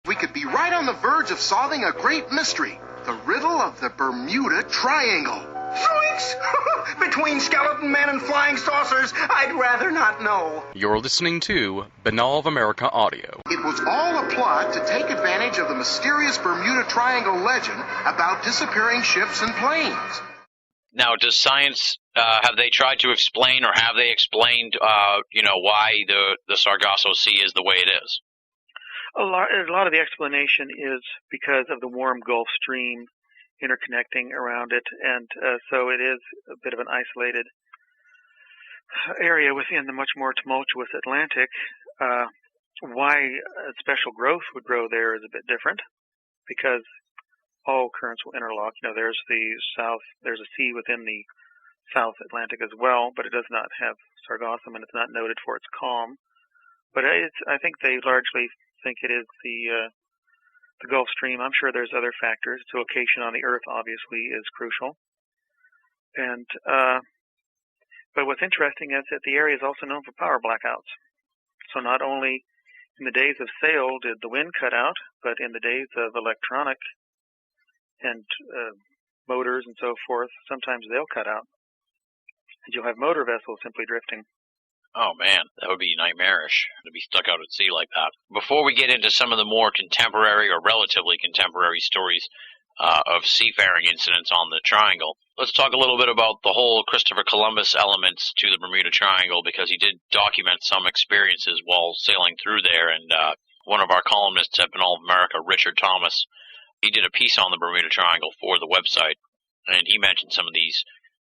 We could be right on the verge of solving a great mystery, the riddle of the Bermuda Triangle. Zoinks! Between skeleton men and flying saucers, I'd rather not know. You're listening to Binnall of America Audio. It was all a plot to take advantage of the mysterious Bermuda Triangle legend about disappearing ships and planes. Now, does science, have they tried to explain, or have they explained, why the Sargasso Sea is the way it is? A lot of the explanation is because of the warm Gulf Stream interconnecting around it, and so it is a bit of an isolated area within the much more tumultuous Atlantic. Why a special growth would grow there is a bit different, because all currents will interlock. There's the south, there's a sea within the South Atlantic as well, but it does not have sargassum, and it's not noted for its calm. But I think they largely think it is the Gulf Stream. I'm sure there's other factors. Its location on the Earth, obviously, is crucial. And but what's interesting is that the area is also known for power blackouts. So not only in the days of sail did the wind cut out, but in the days of electronic and motors and so forth, sometimes they'll cut out. And you'll have motor vessels simply drifting. Oh man, that would be nightmarish to be stuck out at sea like that. Before we get into some of the more contemporary or relatively contemporary stories of seafaring incidents on the Triangle, let's talk a little bit about the whole Christopher Columbus elements to the Bermuda Triangle, because he did document some experiences while sailing through there. And one of our columnists at Binnall of America, Richard Thomas, he did a piece on the Bermuda Triangle for the website, and he mentioned some of these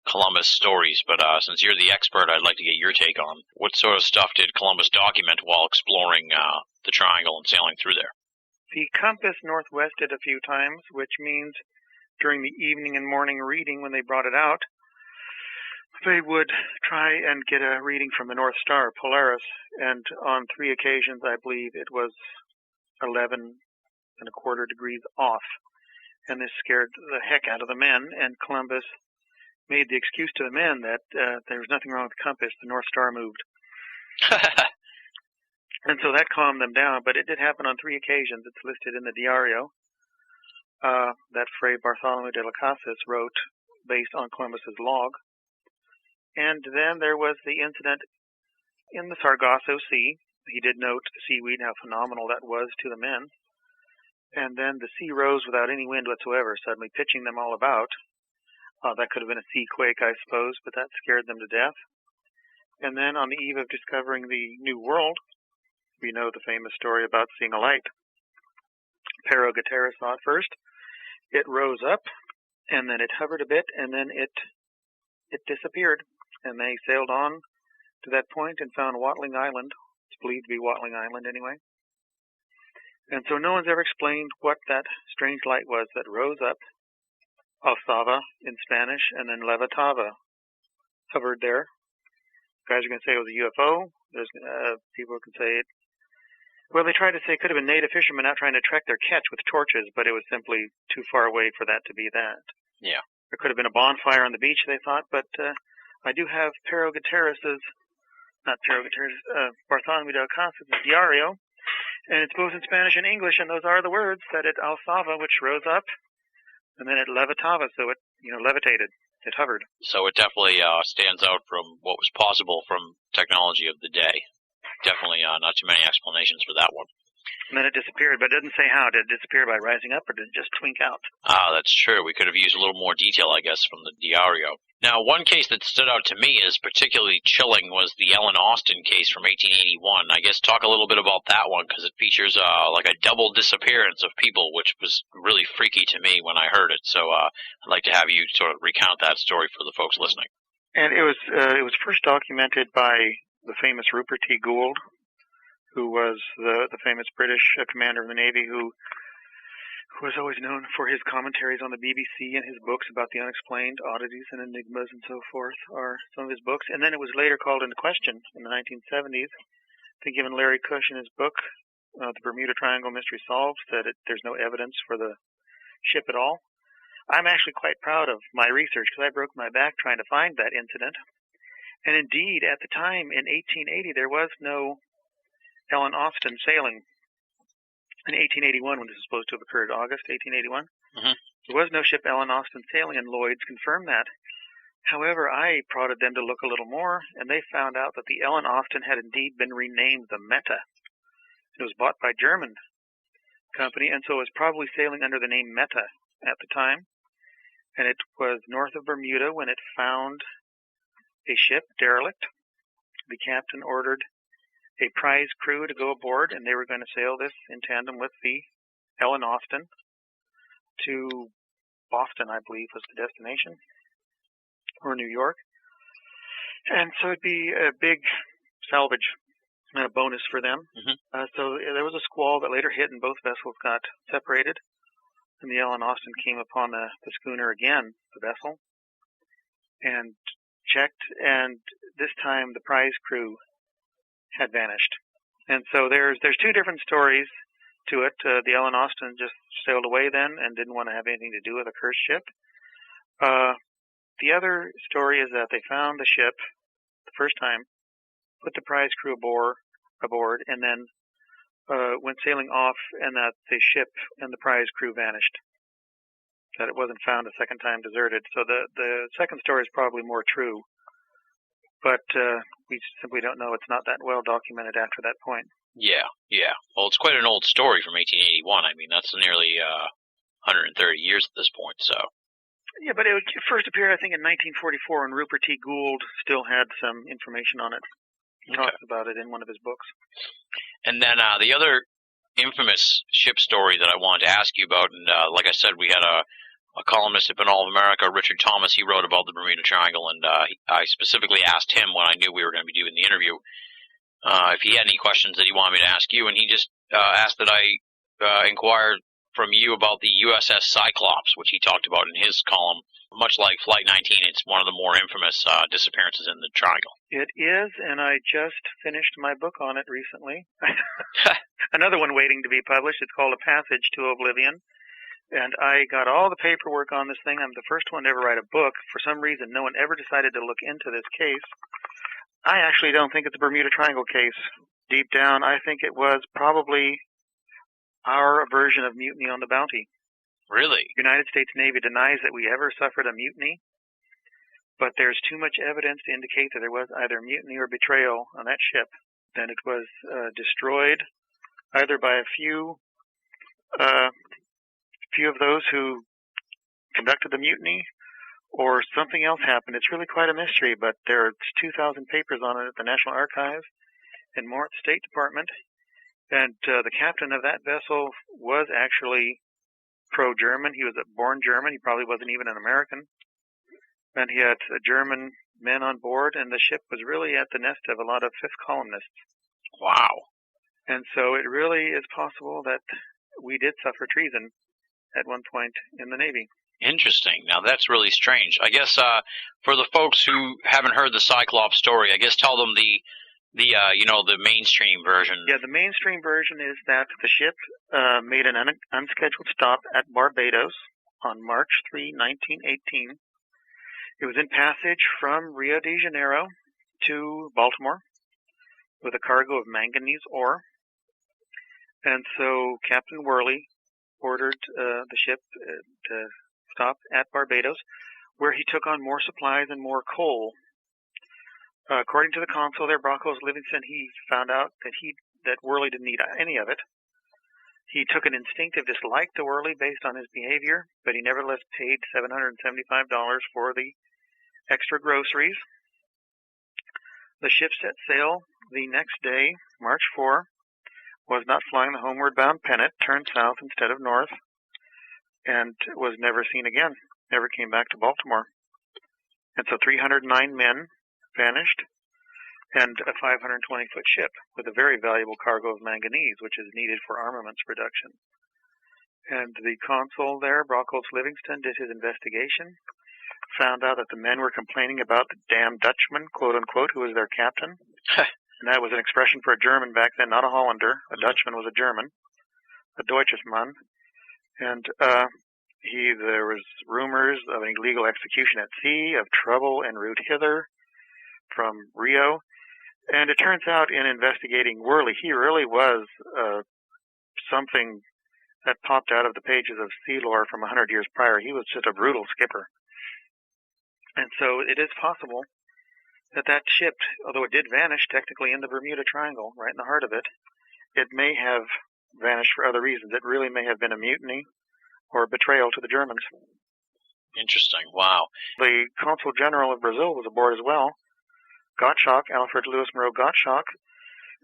Columbus stories, but since you're the expert, I'd like to get your take on what sort of stuff did Columbus document while exploring the Triangle and sailing through there. The compass northwested a few times, which means during the evening and morning reading when they brought it out, they would try and get a reading from the North Star, Polaris, and on 3 occasions I believe it was 11 1/4 degrees off, and this scared the heck out of the men, and Columbus made the excuse to the men that there was nothing wrong with the compass, the North Star moved. And so that calmed them down, but it did happen on 3 occasions. It's listed in the Diario that Fray Bartholomew de las Casas wrote based on Columbus's log. And then there was the incident in the Sargasso Sea. He did note the seaweed, how phenomenal that was to the men. And then the sea rose without any wind whatsoever, suddenly pitching them all about. That could have been a sea quake, I suppose, but that scared them to death. And then on the eve of discovering the New World, we know the famous story about seeing a light. Pero Gutierrez saw it first. It rose up, and then it hovered a bit, and then it disappeared. And they sailed on to that point and found Watling Island. It's believed to be Watling Island anyway. And so no one's ever explained what that strange light was that rose up, alzaba in Spanish, and then levitaba, hovered there. Guys are going to say it was a UFO. There's people who can say it. Well, they tried to say it could have been native fishermen out trying to track their catch with torches, but it was simply too far away for that to be that. Yeah. There could have been a bonfire on the beach, they thought, but I do have Bartholomew de las Casas' Diario, and it's both in Spanish and English, and those are the words, that it alzaba, which rose up, and then it levitaba, so it, levitated. It hovered. So it definitely stands out from what was possible from technology of the day. Definitely not too many explanations for that one. And then it disappeared, but it doesn't say how. Did it disappear by rising up, or did it just twink out? That's true. We could have used a little more detail, I guess, from the Diario. Now, one case that stood out to me as particularly chilling was the Ellen Austin case from 1881. I guess talk a little bit about that one, because it features like a double disappearance of people, which was really freaky to me when I heard it. So I'd like to have you sort of recount that story for the folks listening. And it was first documented by the famous Rupert T. Gould, who was the famous British commander of the Navy, who was always known for his commentaries on the BBC and his books about the unexplained, oddities and enigmas and so forth are some of his books. And then it was later called into question in the 1970s. I think even Larry Cush in his book, The Bermuda Triangle Mystery Solved, said there's no evidence for the ship at all. I'm actually quite proud of my research because I broke my back trying to find that incident. And indeed, at the time, in 1880, there was no Ellen Austin sailing. In 1881, when this was supposed to have occurred, August 1881, there was no ship Ellen Austin sailing, and Lloyd's confirmed that. However, I prodded them to look a little more, and they found out that the Ellen Austin had indeed been renamed the Meta. It was bought by a German company, and so it was probably sailing under the name Meta at the time. And it was north of Bermuda when it found a ship derelict. The captain ordered a prize crew to go aboard, and they were going to sail this in tandem with the Ellen Austin to Boston, I believe, was the destination, or New York. And so it'd be a big salvage and a bonus for them. So there was a squall that later hit, and both vessels got separated. And the Ellen Austin came upon the schooner again, the vessel. And checked, and this time the prize crew had vanished. And so there's two different stories to it. The Ellen Austin just sailed away then and didn't want to have anything to do with a cursed ship. The other story is that they found the ship the first time, put the prize crew aboard, and then went sailing off, and that the ship and the prize crew vanished. That it wasn't found a second time deserted. So the second story is probably more true, but we simply don't know. It's not that well documented after that point. Yeah. Well, it's quite an old story from 1881. I mean, that's nearly 130 years at this point, so. Yeah, but it first appeared, I think, in 1944, and Rupert T. Gould still had some information on it. He talks about it in one of his books. And then the other infamous ship story that I wanted to ask you about, and like I said, we had a columnist at Binnall of America, Richard Thomas. He wrote about the Bermuda Triangle, and I specifically asked him when I knew we were going to be doing the interview if he had any questions that he wanted me to ask you, and he just asked that I inquire from you about the USS Cyclops, which he talked about in his column. Much like Flight 19, it's one of the more infamous disappearances in the Triangle. It is, and I just finished my book on it recently. Another one waiting to be published. It's called A Passage to Oblivion. And I got all the paperwork on this thing. I'm the first one to ever write a book. For some reason, no one ever decided to look into this case. I actually don't think it's a Bermuda Triangle case. Deep down, I think it was probably our version of mutiny on the Bounty. Really? The United States Navy denies that we ever suffered a mutiny, but there's too much evidence to indicate that there was either mutiny or betrayal on that ship. Then it was destroyed either by a few of those who conducted the mutiny, or something else happened. It's really quite a mystery, but there's 2,000 papers on it at the National Archives and more at the State Department. And the captain of that vessel was actually pro-German. He was born German. He probably wasn't even an American. And he had German men on board, and the ship was really at the nest of a lot of fifth columnists. Wow. And so it really is possible that we did suffer treason at one point in the Navy. Interesting. Now that's really strange. I guess for the folks who haven't heard the Cyclops story, I guess tell them the mainstream version. Yeah, the mainstream version is that the ship made an unscheduled stop at Barbados on March 3, 1918. It was in passage from Rio de Janeiro to Baltimore with a cargo of manganese ore. And so Captain Worley ordered the ship to stop at Barbados, where he took on more supplies and more coal. According to the consul there, Brockles Livingston, he found out that Worley didn't need any of it. He took an instinctive dislike to Worley based on his behavior, but he nevertheless paid $775 for the extra groceries. The ship set sail the next day, March 4, was not flying the homeward bound pennant, turned south instead of north, and was never seen again, never came back to Baltimore. And so 309 men vanished, and a 520-foot ship with a very valuable cargo of manganese, which is needed for armaments production. And the consul there, Brockles Livingston, did his investigation, found out that the men were complaining about the damn Dutchman, quote-unquote, who was their captain. And that was an expression for a German back then, not a Hollander. A Dutchman was a German, a Deutsches Mann. And there was rumors of an illegal execution at sea, of trouble en route hither from Rio. And it turns out in investigating Worley, he really was something that popped out of the pages of sea lore from 100 years prior. He was just a brutal skipper. And so it is possible that that ship, although it did vanish technically in the Bermuda Triangle, right in the heart of it, it may have vanished for other reasons. It really may have been a mutiny or betrayal to the Germans. Interesting. Wow. The Consul General of Brazil was aboard as well, Gottschalk, Alfred Louis Moreau Gottschalk,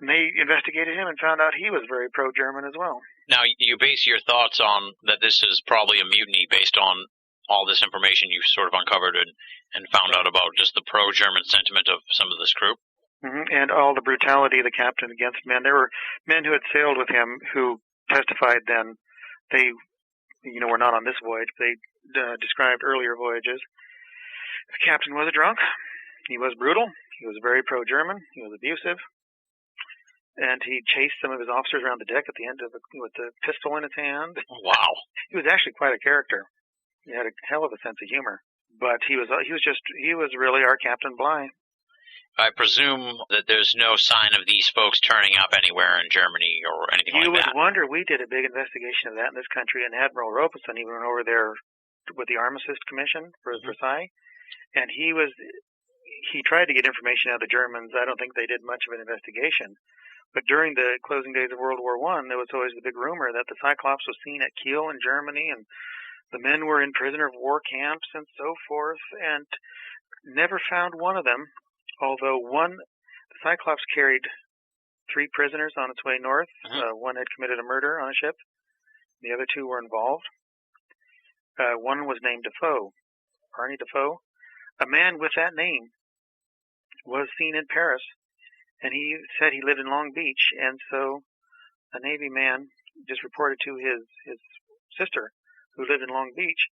and they investigated him and found out he was very pro-German as well. Now, you base your thoughts on that this is probably a mutiny based on all this information you've sort of uncovered and found out about just the pro-German sentiment of some of this crew? Mm-hmm. And all the brutality of the captain against men. There were men who had sailed with him who testified then. They, were not on this voyage. They described earlier voyages. The captain was a drunk. He was brutal. He was very pro-German. He was abusive. And he chased some of his officers around the deck at the end of with the pistol in his hand. Wow. He was actually quite a character. He had a hell of a sense of humor. But he was really our Captain Bligh. I presume that there's no sign of these folks turning up anywhere in Germany or anything like that. You would wonder. We did a big investigation of that in this country, and Admiral Robeson even went over there with the Armistice Commission for Versailles, and he tried to get information out of the Germans. I don't think they did much of an investigation. But during the closing days of World War I, there was always the big rumor that the Cyclops was seen at Kiel in Germany, and the men were in prisoner of war camps and so forth, and never found one of them. Although the Cyclops carried 3 prisoners on its way north. One had committed a murder on a ship. The other 2 were involved. One was named Defoe, Barney Defoe. A man with that name was seen in Paris, and he said he lived in Long Beach, and so a Navy man just reported to his sister, who lived in Long Beach,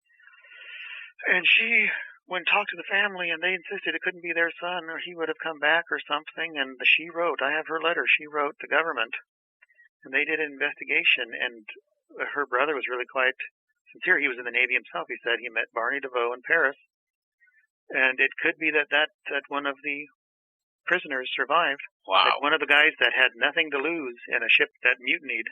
and she went and talked to the family, and they insisted it couldn't be their son, or he would have come back or something, and she wrote, I have her letter, she wrote the government, and they did an investigation, and her brother was really quite sincere. He was in the Navy himself. He said he met Barney DeVoe in Paris, and it could be that one of the prisoners survived. Wow. That one of the guys that had nothing to lose in a ship that mutinied,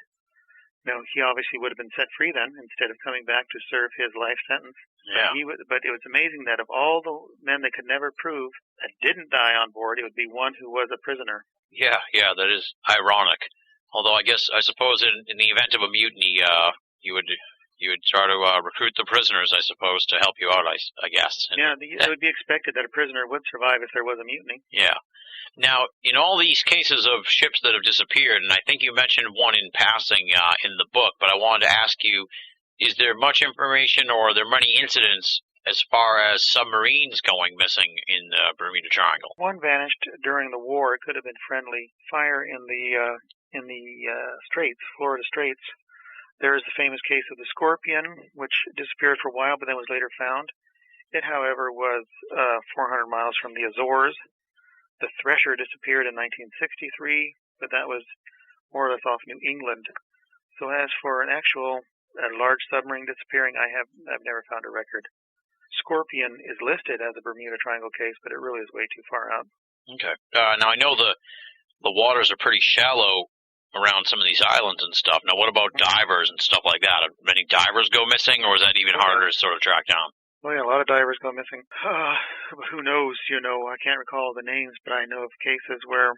he obviously would have been set free then, instead of coming back to serve his life sentence. Yeah. But it was amazing that of all the men they could never prove that didn't die on board, it would be one who was a prisoner. Yeah, that is ironic. Although I suppose in the event of a mutiny, you would try to recruit the prisoners, I suppose, to help you out, I guess. It would be expected that a prisoner would survive if there was a mutiny. Yeah. Now, in all these cases of ships that have disappeared, and I think you mentioned one in passing in the book, but I wanted to ask you, is there much information or are there many incidents as far as submarines going missing in the Bermuda Triangle? One vanished during the war. It could have been friendly fire in the Straits, Florida Straits. There is the famous case of the Scorpion, which disappeared for a while but then was later found. It, however, was 400 miles from the Azores. The Thresher disappeared in 1963, but that was more or less off New England. So as for a large submarine disappearing, I've never found a record. Scorpion is listed as a Bermuda Triangle case, but it really is way too far out. Okay. Now I know the waters are pretty shallow around some of these islands and stuff. Now, what about divers and stuff like that? Have many divers go missing, or is that even harder to sort of track down? Well, yeah, a lot of divers go missing. Who knows? I can't recall the names, but I know of cases where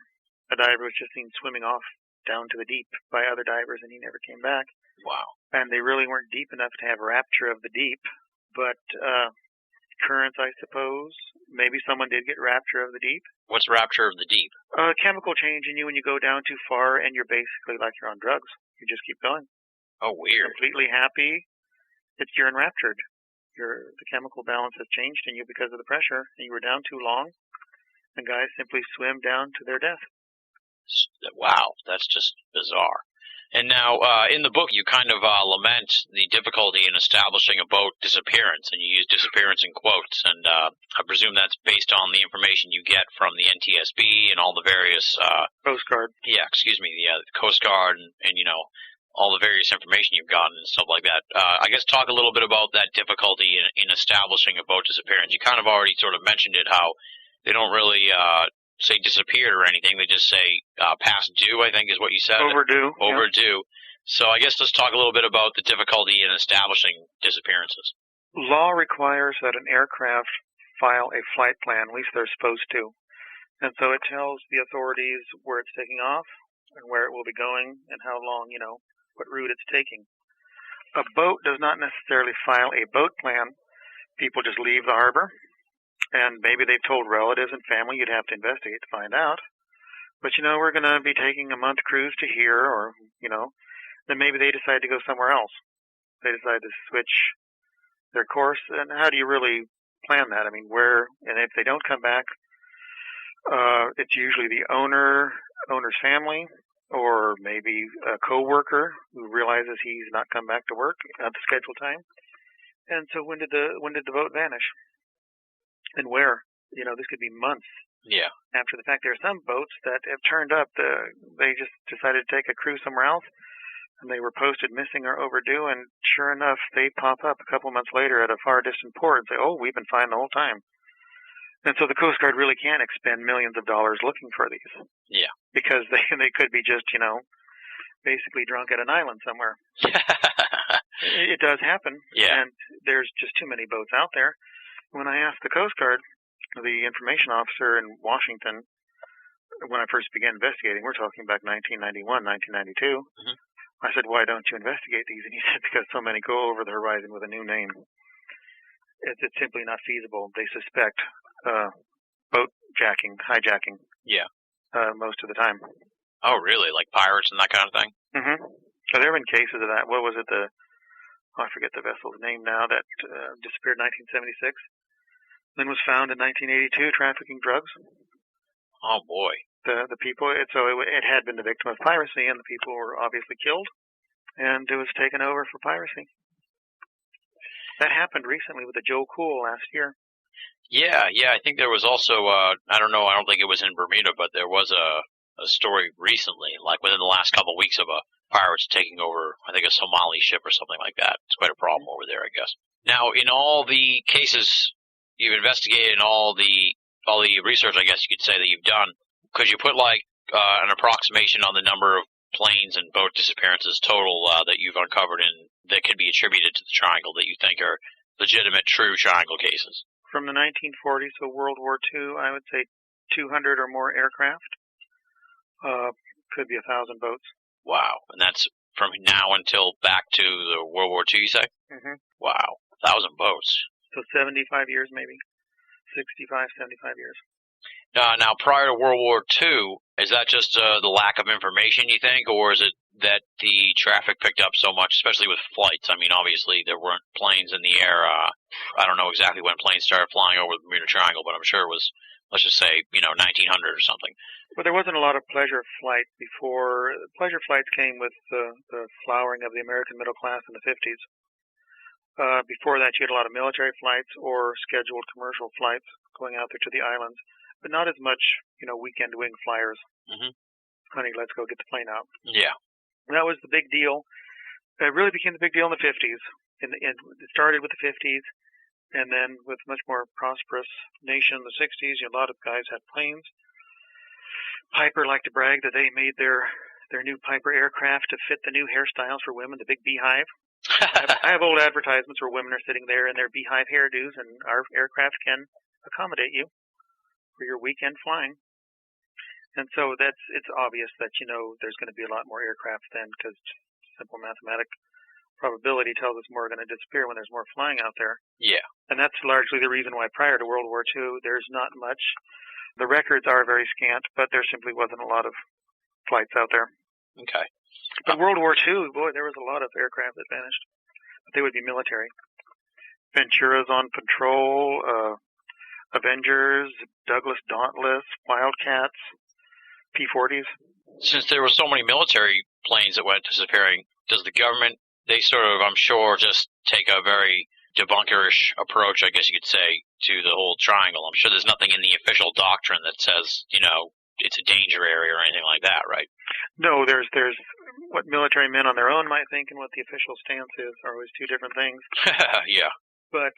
a diver was just seen swimming off down to the deep by other divers, and he never came back. Wow. And they really weren't deep enough to have rapture of the deep, but currents, I suppose. Maybe someone did get rapture of the deep. What's rapture of the deep? Chemical change in you when you go down too far, and you're basically like you're on drugs. You just keep going. Oh, weird. Completely happy. You're enraptured. The chemical balance has changed in you because of the pressure, and you were down too long, and guys simply swim down to their death. Wow, that's just bizarre. And now, in the book, you kind of lament the difficulty in establishing a boat disappearance, and you use disappearance in quotes, and I presume that's based on the information you get from the NTSB and all the various... Coast Guard. Yeah, excuse me, the Coast Guard and all the various information you've gotten and stuff like that. I guess talk a little bit about that difficulty in establishing a boat disappearance. You kind of already sort of mentioned it, how they don't really say disappeared or anything. They just say past due, I think is what you said. Overdue. Overdue. Yeah. So I guess let's talk a little bit about the difficulty in establishing disappearances. Law requires that an aircraft file a flight plan, at least they're supposed to. And so it tells the authorities where it's taking off and where it will be going and how long, what route it's taking. A boat does not necessarily file a boat plan. People just leave the harbor, and maybe they've told relatives and family. You'd have to investigate to find out. But, we're going to be taking a month cruise to here, or, then maybe they decide to go somewhere else. They decide to switch their course, and how do you really plan that? I mean, and if they don't come back, it's usually the owner's family, or maybe a coworker who realizes he's not come back to work at the scheduled time. And so when did the boat vanish? And where? this could be months Yeah. after the fact. There are some boats that have turned up. They just decided to take a cruise somewhere else, and they were posted missing or overdue, and sure enough, they pop up a couple months later at a far distant port and say, oh, we've been fine the whole time. And so the Coast Guard really can't expend millions of dollars looking for these. Yeah. Because they could be just, basically drunk at an island somewhere. It does happen. Yeah. And there's just too many boats out there. When I asked the Coast Guard, the information officer in Washington, when I first began investigating, we're talking back 1991, 1992, Mm-hmm. I said, why don't you investigate these? And he said, because so many go over the horizon with a new name. It's simply not feasible. They suspect boat hijacking. Yeah. Most of the time. Oh, really? Like pirates and that kind of thing? Mm-hmm. So there have been cases of that. What was it? I forget the vessel's name now, that disappeared in 1976. Then was found in 1982 trafficking drugs. Oh, boy. The people, it had been the victim of piracy, and the people were obviously killed, and it was taken over for piracy. That happened recently with the Joe Cool last year. Yeah. I think there was also, I don't think it was in Bermuda, but there was a story recently, like within the last couple of weeks, of pirates taking over, I think, a Somali ship or something like that. It's quite a problem over there, I guess. Now, in all the cases you've investigated and all the research, I guess you could say, that you've done, could you put an approximation on the number of planes and boat disappearances total that you've uncovered and that could be attributed to the Triangle that you think are legitimate, true Triangle cases? From the 1940s to World War II, I would say 200 or more aircraft. Could be 1,000 boats. Wow. And that's from now until back to the World War II, you say? Mm-hmm. Wow. 1,000 boats. So 75 years, maybe. 65, 75 years. Now, prior to World War II, is that just the lack of information, you think, or is it that the traffic picked up so much, especially with flights? I mean, obviously, there weren't planes in the air. I don't know exactly when planes started flying over the Bermuda Triangle, but I'm sure it was, let's just say, 1900 or something. Well, there wasn't a lot of pleasure flight before. Pleasure flights came with the flowering of the American middle class in the 50s. Before that, you had a lot of military flights or scheduled commercial flights going out there to the islands, but not as much, weekend wing flyers. Mm-hmm. Honey, let's go get the plane out. Yeah. That was the big deal. It really became the big deal in the 50s. It started with the 50s, and then with much more prosperous nation in the 60s, a lot of guys had planes. Piper liked to brag that they made their new Piper aircraft to fit the new hairstyles for women, the big beehive. I have old advertisements where women are sitting there in their beehive hairdos, and our aircraft can accommodate you for your weekend flying. And so it's obvious that, there's going to be a lot more aircraft then, because simple mathematic probability tells us more are going to disappear when there's more flying out there. Yeah. And that's largely the reason why prior to World War II, there's not much. The records are very scant, but there simply wasn't a lot of flights out there. Okay. But World War II, boy, there was a lot of aircraft that vanished. But they would be military. Venturas on patrol, Avengers, Douglas Dauntless, Wildcats, P-40s. Since there were so many military planes that went disappearing, does the government, they sort of, I'm sure, just take a very debunkerish approach, I guess you could say, to the whole triangle? I'm sure there's nothing in the official doctrine that says, it's a danger area or anything like that, right? No, there's what military men on their own might think and what the official stance is are always two different things. Yeah. But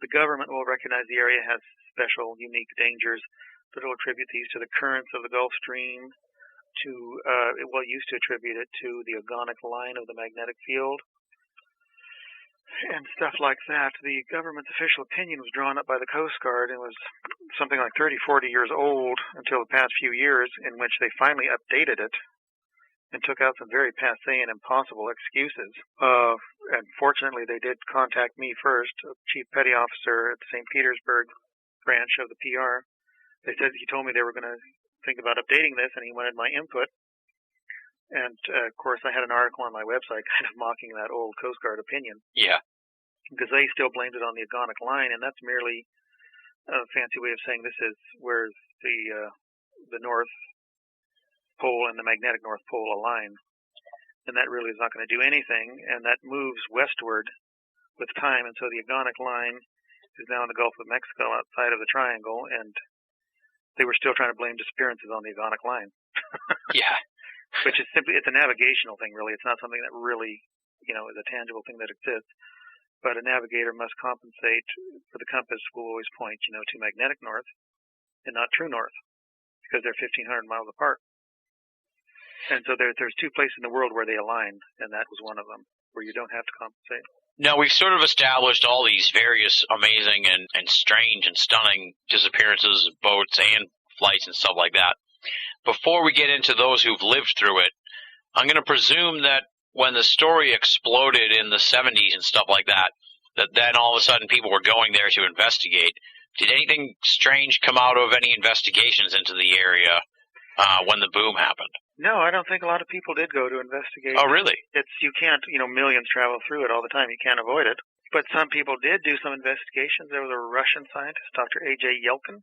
the government will recognize the area has special, unique dangers, but it will attribute these to the currents of the Gulf Stream, it used to attribute it to the agonic line of the magnetic field, and stuff like that. The government's official opinion was drawn up by the Coast Guard and was something like 30, 40 years old until the past few years, in which they finally updated it and took out some very passé and impossible excuses. And fortunately, they did contact me first, Chief Petty Officer at the St. Petersburg branch of the PR. They said he told me they were going to think about updating this, and he wanted my input. And, of course, I had an article on my website kind of mocking that old Coast Guard opinion. Yeah. Because they still blamed it on the agonic line, and that's merely a fancy way of saying this is where the North Pole and the magnetic North Pole align. And that really is not going to do anything, and that moves westward with time, and so the agonic line is now in the Gulf of Mexico outside of the Triangle, and they were still trying to blame disappearances on the Agonic Line. Yeah. Which is simply, it's a navigational thing, really. It's not something that really, is a tangible thing that exists. But a navigator must compensate for the compass will always point, to magnetic north and not true north, because they're 1,500 miles apart. And so there's two places in the world where they align, and that was one of them, where you don't have to compensate. Now, we've sort of established all these various amazing and strange and stunning disappearances of boats and flights and stuff like that. Before we get into those who've lived through it, I'm going to presume that when the story exploded in the 70s and stuff like that, that then all of a sudden people were going there to investigate. Did anything strange come out of any investigations into the area when the boom happened? No, I don't think a lot of people did go to investigate. Oh, really? You can't, millions travel through it all the time. You can't avoid it. But some people did do some investigations. There was a Russian scientist, Dr. A.J. Yelkin,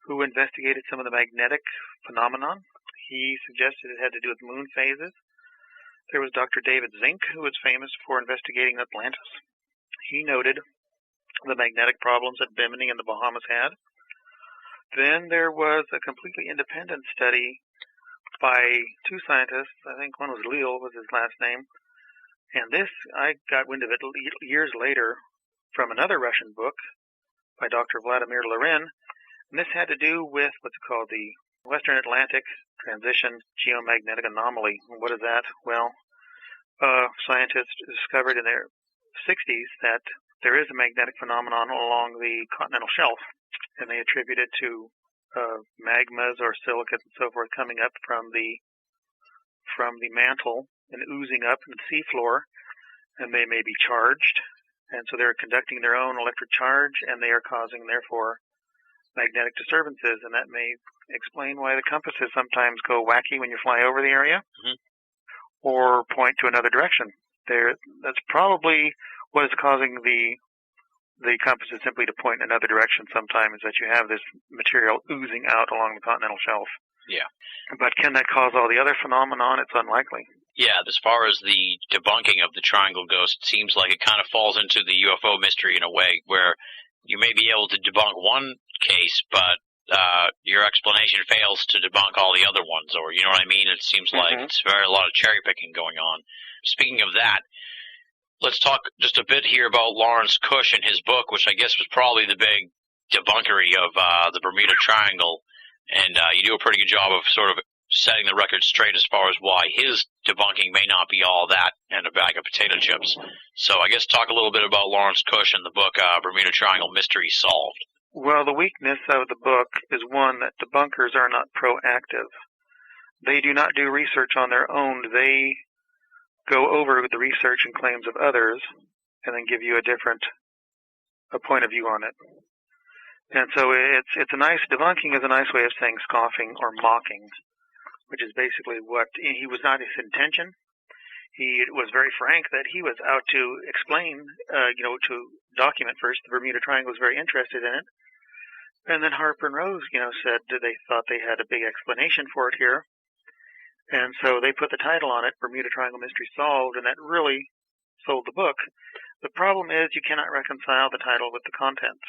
who investigated some of the magnetic phenomenon. He suggested it had to do with moon phases. There was Dr. David Zink, who was famous for investigating Atlantis. He noted the magnetic problems that Bimini and the Bahamas had. Then there was a completely independent study by two scientists. I think one was Leal, was his last name. And this, I got wind of it years later from another Russian book by Dr. Vladimir Larin. And this had to do with what's called the Western Atlantic Transition Geomagnetic Anomaly. What is that? Well, scientists discovered in their 60s that there is a magnetic phenomenon along the continental shelf, and they attribute it to magmas or silicates and so forth coming up from the mantle and oozing up in the seafloor, and they may be charged, and so they're conducting their own electric charge, and they are causing, therefore, magnetic disturbances, and that may explain why the compasses sometimes go wacky when you fly over the area, or point to another direction. That's probably what is causing the compasses simply to point in another direction sometimes, that you have this material oozing out along the continental shelf. Yeah. But can that cause all the other phenomenon? It's unlikely. Yeah, as far as the debunking of the Triangle Ghost, it seems like it kind of falls into the UFO mystery in a way, where you may be able to debunk one case, but your explanation fails to debunk all the other ones, or you know what I mean? It seems like it's a lot of cherry picking going on. Speaking of that, let's talk just a bit here about Lawrence Kush and his book, which I guess was probably the big debunkery of the Bermuda Triangle, and you do a pretty good job of sort of setting the record straight as far as why his debunking may not be all that and a bag of potato chips. So I guess talk a little bit about Lawrence Kush and the book Bermuda Triangle Mystery Solved. Well, the weakness of the book is one that debunkers are not proactive. They do not do research on their own. They go over the research and claims of others and then give you a point of view on it. And so it's a nice, debunking is a nice way of saying scoffing or mocking, which is basically what he was not his intention. He was very frank that he was out to explain, to document first. The Bermuda Triangle was very interested in it. And then Harper and Rose, said they thought they had a big explanation for it here. And so they put the title on it, Bermuda Triangle Mystery Solved, and that really sold the book. The problem is you cannot reconcile the title with the contents.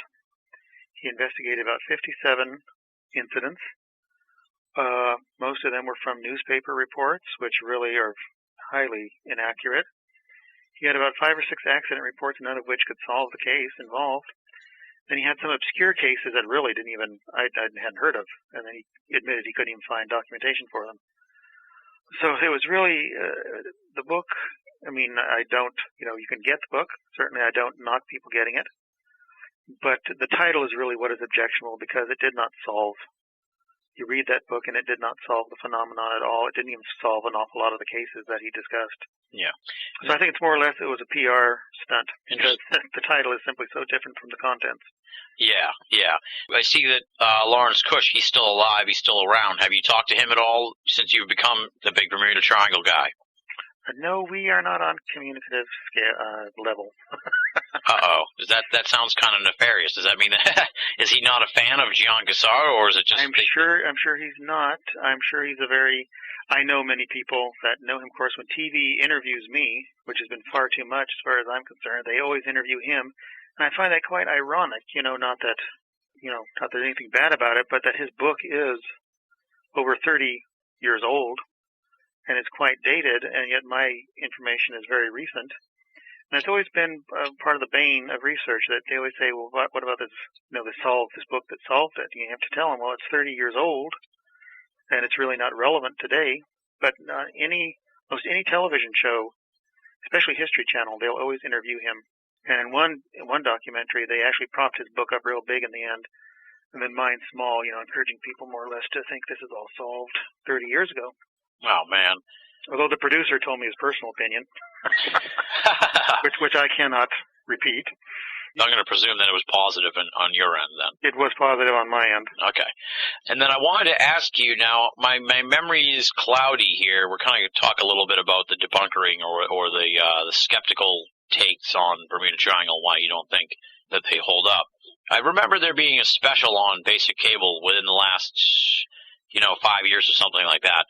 He investigated about 57 incidents. Most of them were from newspaper reports, which really are highly inaccurate. He had about 5 or 6 accident reports, none of which could solve the case involved. Then he had some obscure cases that really I hadn't heard of, and then he admitted he couldn't even find documentation for them. So it was really, the book, I don't, you can get the book. Certainly I don't knock people getting it. But the title is really what is objectionable, because it did not solve. You read that book and it did not solve the phenomenon at all. It didn't even solve an awful lot of the cases that he discussed. Yeah. So I think it's more or less it was a PR stunt, because the title is simply so different from the contents. Yeah. I see that Lawrence Kush, he's still alive, he's still around. Have you talked to him at all since you've become the big Bermuda Triangle guy? No, we are not on communicative level. Uh-oh. That sounds kind of nefarious. Does that mean that is he not a fan of Gian Quasar, or is it just... I'm sure he's not. I'm sure he's I know many people that know him. Of course, when TV interviews me, which has been far too much as far as I'm concerned, they always interview him And I find that quite ironic, not that there's anything bad about it, but that his book is over 30 years old, and it's quite dated, and yet my information is very recent. And it's always been part of the bane of research that they always say, well, what about this, this book that solved it? And you have to tell them, well, it's 30 years old, and it's really not relevant today. But most any television show, especially History Channel, they'll always interview him. And in one documentary, they actually propped his book up real big in the end, and then mine small, encouraging people more or less to think this is all solved 30 years ago. Oh, man. Although the producer told me his personal opinion, which I cannot repeat. I'm going to presume that it was positive on your end then. It was positive on my end. Okay. And then I wanted to ask you now, my memory is cloudy here. We're kind of talk a little bit about the debunkering or the skeptical takes on Bermuda Triangle, why you don't think that they hold up. I remember there being a special on basic cable within the last, 5 years or something like that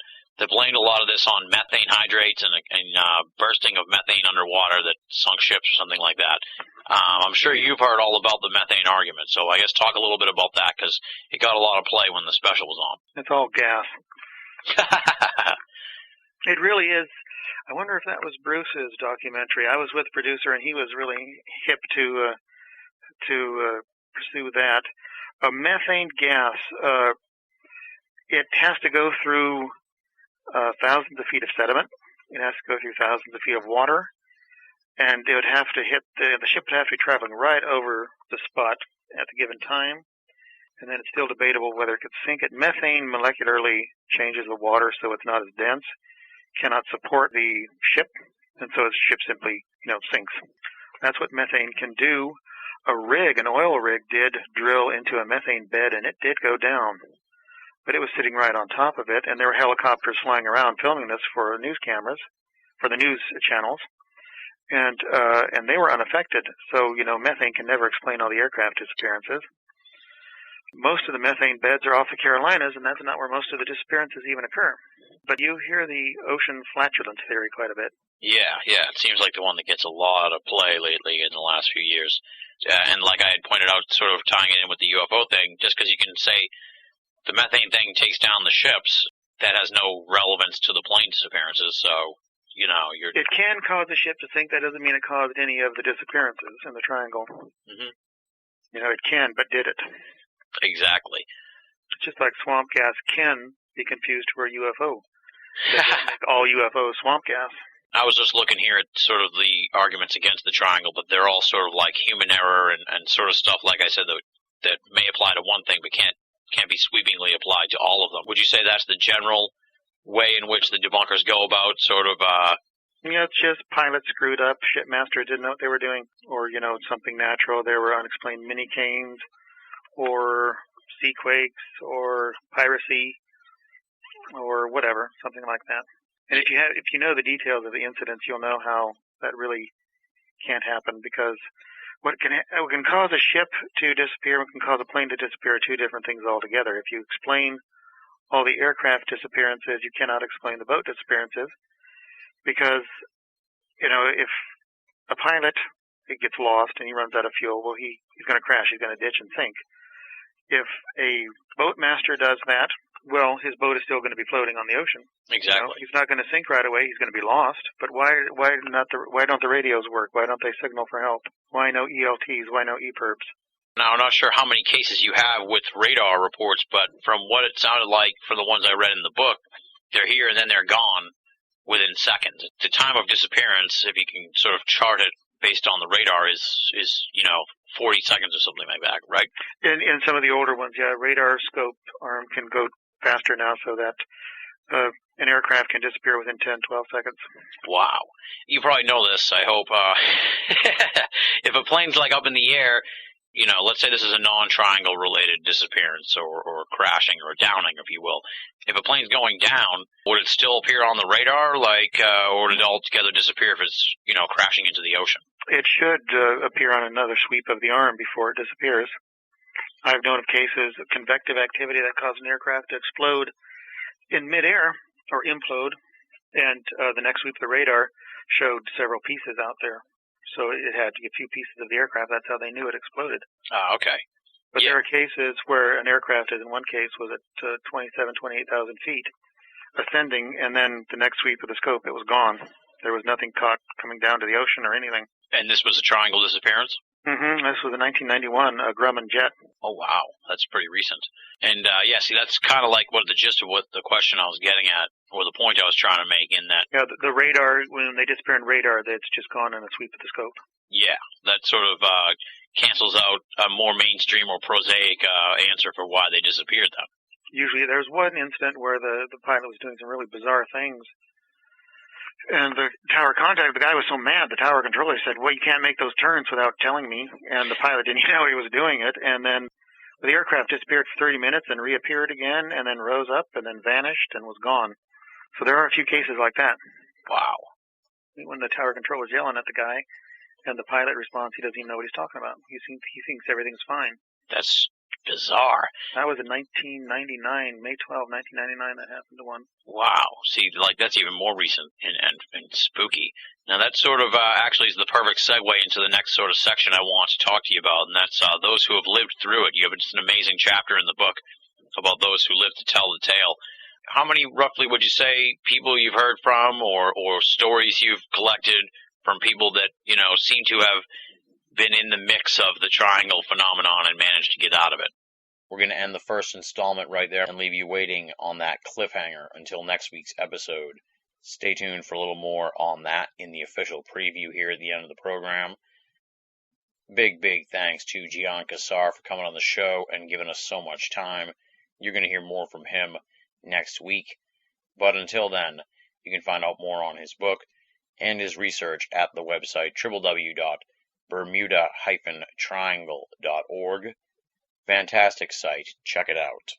blamed a lot of this on methane hydrates and bursting of methane underwater that sunk ships or something like that. I'm sure you've heard all about the methane argument, so I guess talk a little bit about that, because it got a lot of play when the special was on. It's all gas. It really is. I wonder if that was Bruce's documentary. I was with the producer, and he was really hip to pursue that. Methane gas, it has to go through thousands of feet of sediment. It has to go through thousands of feet of water, and it would have to hit the ship would have to be traveling right over the spot at the given time, and then it's still debatable whether it could sink it. Methane molecularly changes the water so it's not as dense, cannot support the ship, and so the ship simply sinks. That's what methane can do. An oil rig did drill into a methane bed, and it did go down. But it was sitting right on top of it, and there were helicopters flying around filming this for news cameras, for the news channels, and they were unaffected. So, methane can never explain all the aircraft disappearances. Most of the methane beds are off the Carolinas, and that's not where most of the disappearances even occur. But you hear the ocean flatulence theory quite a bit. Yeah, it seems like the one that gets a lot of play lately in the last few years. And like I had pointed out, sort of tying it in with the UFO thing, just because you can say the methane thing takes down the ships, that has no relevance to the plane disappearances, so, It can cause a ship to sink. That doesn't mean it caused any of the disappearances in the triangle. Mm-hmm. It can, but did it? Exactly. It's just like swamp gas can be confused for a UFO. That doesn't make all UFOs swamp gas. I was just looking here at sort of the arguments against the triangle, but they're all sort of like human error and sort of stuff, like I said, that may apply to one thing but can't be sweepingly applied to all of them. Would you say that's the general way in which the debunkers go about sort of it's just pilots screwed up, shipmaster didn't know what they were doing, or something natural. There were unexplained mini canes, or sea quakes, or piracy, or whatever, something like that. And if you know the details of the incidents, you'll know how that really can't happen, because what can cause a ship to disappear, what can cause a plane to disappear, are two different things altogether. If you explain all the aircraft disappearances, you cannot explain the boat disappearances, because if a pilot gets lost and he runs out of fuel, well, he's going to crash, he's going to ditch and sink. If a boatmaster does that, well, his boat is still going to be floating on the ocean. Exactly. He's not going to sink right away. He's going to be lost. But why don't the radios work? Why don't they signal for help? Why no ELTs? Why no EPIRBs? Now, I'm not sure how many cases you have with radar reports, but from what it sounded like for the ones I read in the book, they're here and then they're gone within seconds. The time of disappearance, if you can sort of chart it based on the radar, is 40 seconds or something like that, right? In some of the older ones, yeah, radar scope arm can go faster now, so that an aircraft can disappear within 10, 12 seconds. Wow. You probably know this, I hope. If a plane's like up in the air, let's say this is a non-triangle related disappearance or crashing or downing, if you will. If a plane's going down, would it still appear on the radar, or would it altogether disappear if it's, crashing into the ocean? It should appear on another sweep of the arm before it disappears. I've known of cases of convective activity that caused an aircraft to explode in midair or implode, and the next sweep of the radar showed several pieces out there. so it had a few pieces of the aircraft. That's how they knew it exploded. Ah, okay. But Yeah. there are cases where an aircraft, as in one case, was at 28,000 feet, ascending, and then the next sweep of the scope, it was gone. There was nothing caught coming down to the ocean or anything. And this was a triangle disappearance? This was in 1991, a Grumman jet. Oh, wow. That's pretty recent. And, see, that's kind of like what the gist of what the question I was getting at, or the point I was trying to make in that. Yeah, the radar, when they disappear in radar, it's just gone in a sweep of the scope. Yeah, that sort of cancels out a more mainstream or prosaic answer for why they disappeared, though. Usually, there's one incident where the pilot was doing some really bizarre things. And the tower contact, the guy was so mad, the tower controller said, well, you can't make those turns without telling me. And the pilot didn't know he was doing it. And then the aircraft disappeared for 30 minutes and reappeared again and then rose up and then vanished and was gone. So there are a few cases like that. Wow. When the tower controller's yelling at the guy and the pilot responds, he doesn't even know what he's talking about. He thinks everything's fine. That's bizarre. That was in 1999, May 12, 1999, that happened to one. Wow. See, that's even more recent and spooky. Now, that sort of actually is the perfect segue into the next sort of section I want to talk to you about, and that's those who have lived through it. You have just an amazing chapter in the book about those who lived to tell the tale. How many, roughly, would you say, people you've heard from or stories you've collected from people that, seem to have been in the mix of the triangle phenomenon and managed to get out of it? We're going to end the first installment right there and leave you waiting on that cliffhanger until next week's episode. Stay tuned for a little more on that in the official preview here at the end of the program. Big thanks to Gian Quasar for coming on the show and giving us so much time. You're going to hear more from him next week. But until then, you can find out more on his book and his research at the website www.bermuda-triangle.org. Fantastic site. Check it out.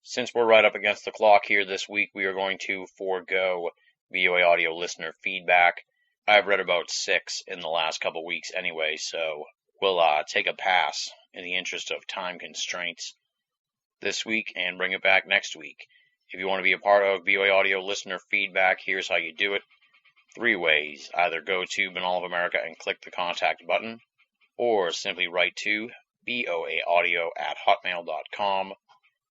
Since we're right up against the clock here this week, we are going to forego VOA audio listener feedback. I've read about 6 in the last couple weeks anyway, so we'll take a pass in the interest of time constraints this week and bring it back next week. If you want to be a part of VOA audio listener feedback, here's how you do it. 3 ways. Either go to Binnall of America and click the contact button, or simply write to boaaudio@hotmail.com.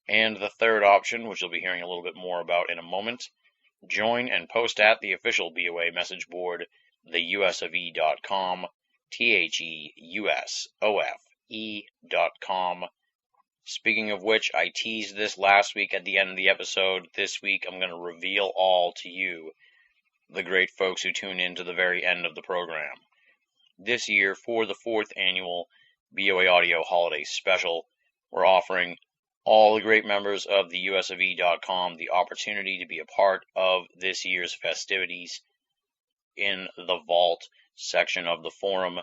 And the third option, which you'll be hearing a little bit more about in a moment, join and post at the official BOA message board, theusofe.com, theusofe.com. Speaking of which, I teased this last week at the end of the episode. This week, I'm going to reveal all to you, the great folks who tune in to the very end of the program. This year, for the 4th annual BOA Audio Holiday Special, we're offering all the great members of the USOV.com the opportunity to be a part of this year's festivities. In the Vault section of the forum,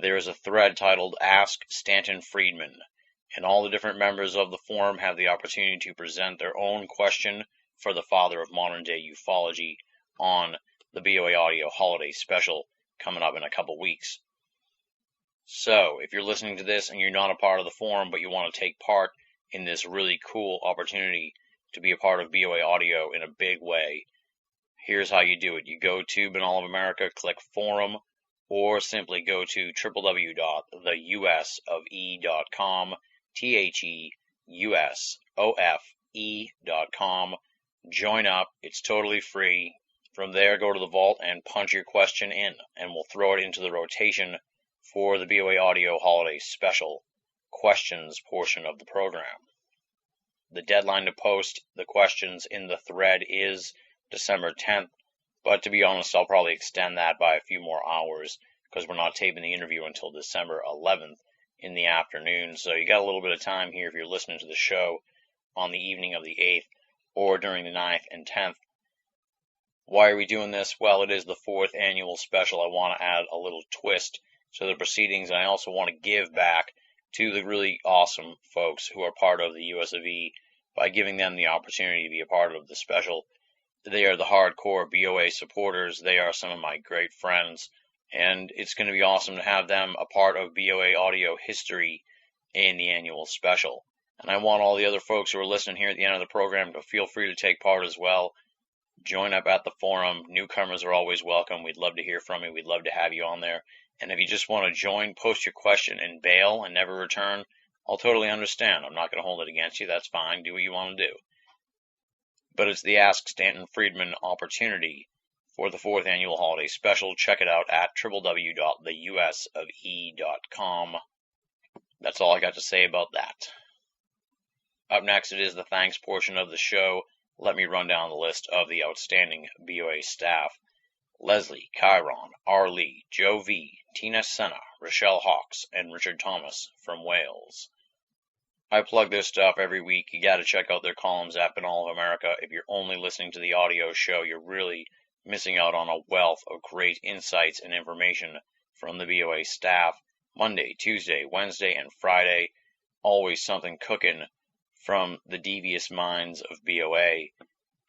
there is a thread titled Ask Stanton Friedman, and all the different members of the forum have the opportunity to present their own question for the father of modern-day ufology on the BOA Audio Holiday Special coming up in a couple weeks. So, if you're listening to this and you're not a part of the forum, but you want to take part in this really cool opportunity to be a part of BOA Audio in a big way, here's how you do it. You go to Binnall of America, click Forum, or simply go to www.theusofe.com, theusofe.com. Join up. It's totally free. From there, go to the vault and punch your question in, and we'll throw it into the rotation for the BOA Audio Holiday Special questions portion of the program. The deadline to post the questions in the thread is December 10th, but to be honest, I'll probably extend that by a few more hours because we're not taping the interview until December 11th in the afternoon, so you got a little bit of time here if you're listening to the show on the evening of the 8th or during the 9th and 10th. Why are we doing this? Well, it is the 4th annual special. I want to add a little twist to the proceedings, and I also want to give back to the really awesome folks who are part of the USOV by giving them the opportunity to be a part of the special. They are the hardcore BOA supporters. They are some of my great friends, and it's going to be awesome to have them a part of BOA audio history in the annual special. And I want all the other folks who are listening here at the end of the program to feel free to take part as well. Join up at the forum. Newcomers are always welcome. We'd love to hear from you. We'd love to have you on there. And if you just want to join, post your question and bail and never return, I'll totally understand. I'm not going to hold it against you. That's fine. Do what you want to do. But it's the Ask Stanton Friedman opportunity for the 4th annual holiday special. Check it out at www.theusofe.com. That's all I got to say about that. Up next, it is the thanks portion of the show. Let me run down the list of the outstanding BOA staff. Leslie, Chiron, R. Lee, Joe V., Tina Senna, Rochelle Hawks, and Richard Thomas from Wales. I plug this stuff every week. You got to check out their columns at Binnall of America. If you're only listening to the audio show, you're really missing out on a wealth of great insights and information from the BOA staff. Monday, Tuesday, Wednesday, and Friday. Always something cooking from the devious minds of BOA.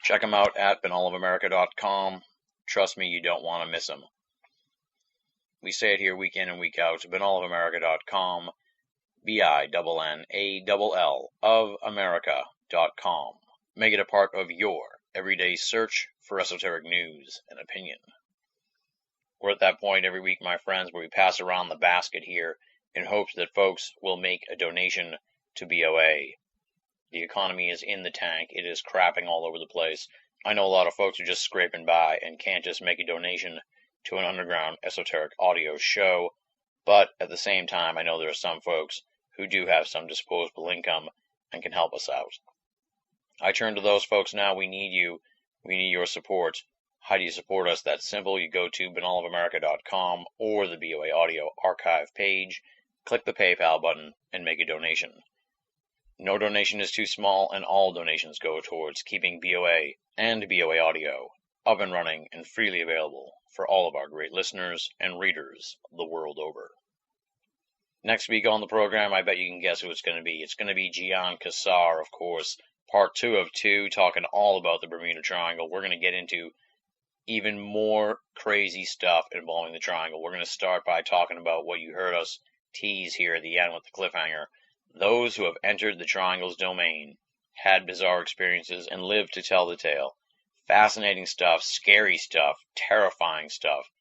Check them out at binnallofamerica.com. Trust me, you don't want to miss them. We say it here week in and week out. binnallofamerica.com. BINNALL of America.com. Make it a part of your everyday search for esoteric news and opinion. We're at that point every week, my friends, where we pass around the basket here in hopes that folks will make a donation to BOA. The economy is in the tank. It is crapping all over the place. I know a lot of folks are just scraping by and can't just make a donation to an underground esoteric audio show. But at the same time, I know there are some folks who do have some disposable income and can help us out. I turn to those folks now. We need you. We need your support. How do you support us? That's simple. You go to binnallofamerica.com or the BOA Audio Archive page, click the PayPal button, and make a donation. No donation is too small, and all donations go towards keeping BOA and BOA Audio up and running and freely available for all of our great listeners and readers the world over. Next week on the program, I bet you can guess who it's going to be. It's going to be Gian Quasar, of course, part 2 of 2, talking all about the Bermuda Triangle. We're going to get into even more crazy stuff involving the Triangle. We're going to start by talking about what you heard us tease here at the end with the cliffhanger. Those who have entered the Triangle's domain, had bizarre experiences, and lived to tell the tale. Fascinating stuff, scary stuff, terrifying stuff.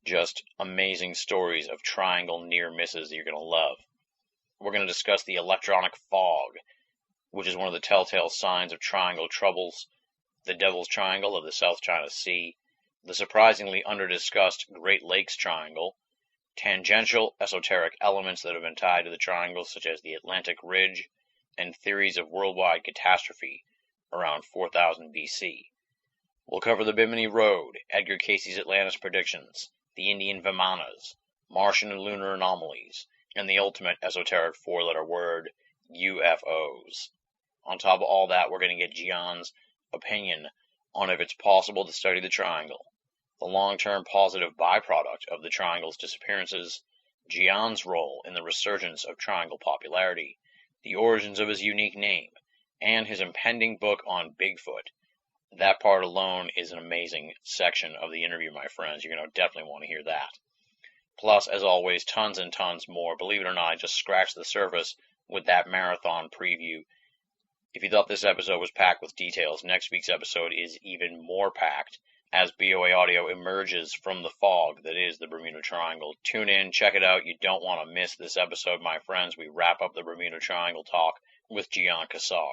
Just amazing stories of Triangle near misses that you're going to love. We're going to discuss the electronic fog, which is one of the telltale signs of Triangle troubles, the Devil's Triangle of the South China Sea, the surprisingly under-discussed Great Lakes Triangle, tangential esoteric elements that have been tied to the Triangle, such as the Atlantic Ridge, and theories of worldwide catastrophe around 4000 BC. We'll cover the Bimini Road, Edgar Casey's Atlantis predictions, the Indian Vimanas, Martian and lunar anomalies, and the ultimate esoteric 4-letter word, UFOs. On top of all that, we're going to get Gian's opinion on if it's possible to study the Triangle, the long-term positive byproduct of the Triangle's disappearances, Gian's role in the resurgence of Triangle popularity, the origins of his unique name, and his impending book on Bigfoot. That part alone is an amazing section of the interview, my friends. You're going to definitely want to hear that. Plus, as always, tons and tons more. Believe it or not, I just scratched the surface with that marathon preview. If you thought this episode was packed with details, next week's episode is even more packed as BOA Audio emerges from the fog that is the Bermuda Triangle. Tune in, check it out. You don't want to miss this episode, my friends. We wrap up the Bermuda Triangle talk with Gian Quasar.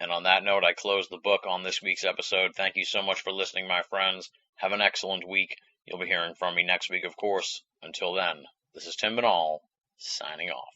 And on that note, I close the book on this week's episode. Thank you so much for listening, my friends. Have an excellent week. You'll be hearing from me next week, of course. Until then, this is Tim Binnall, signing off.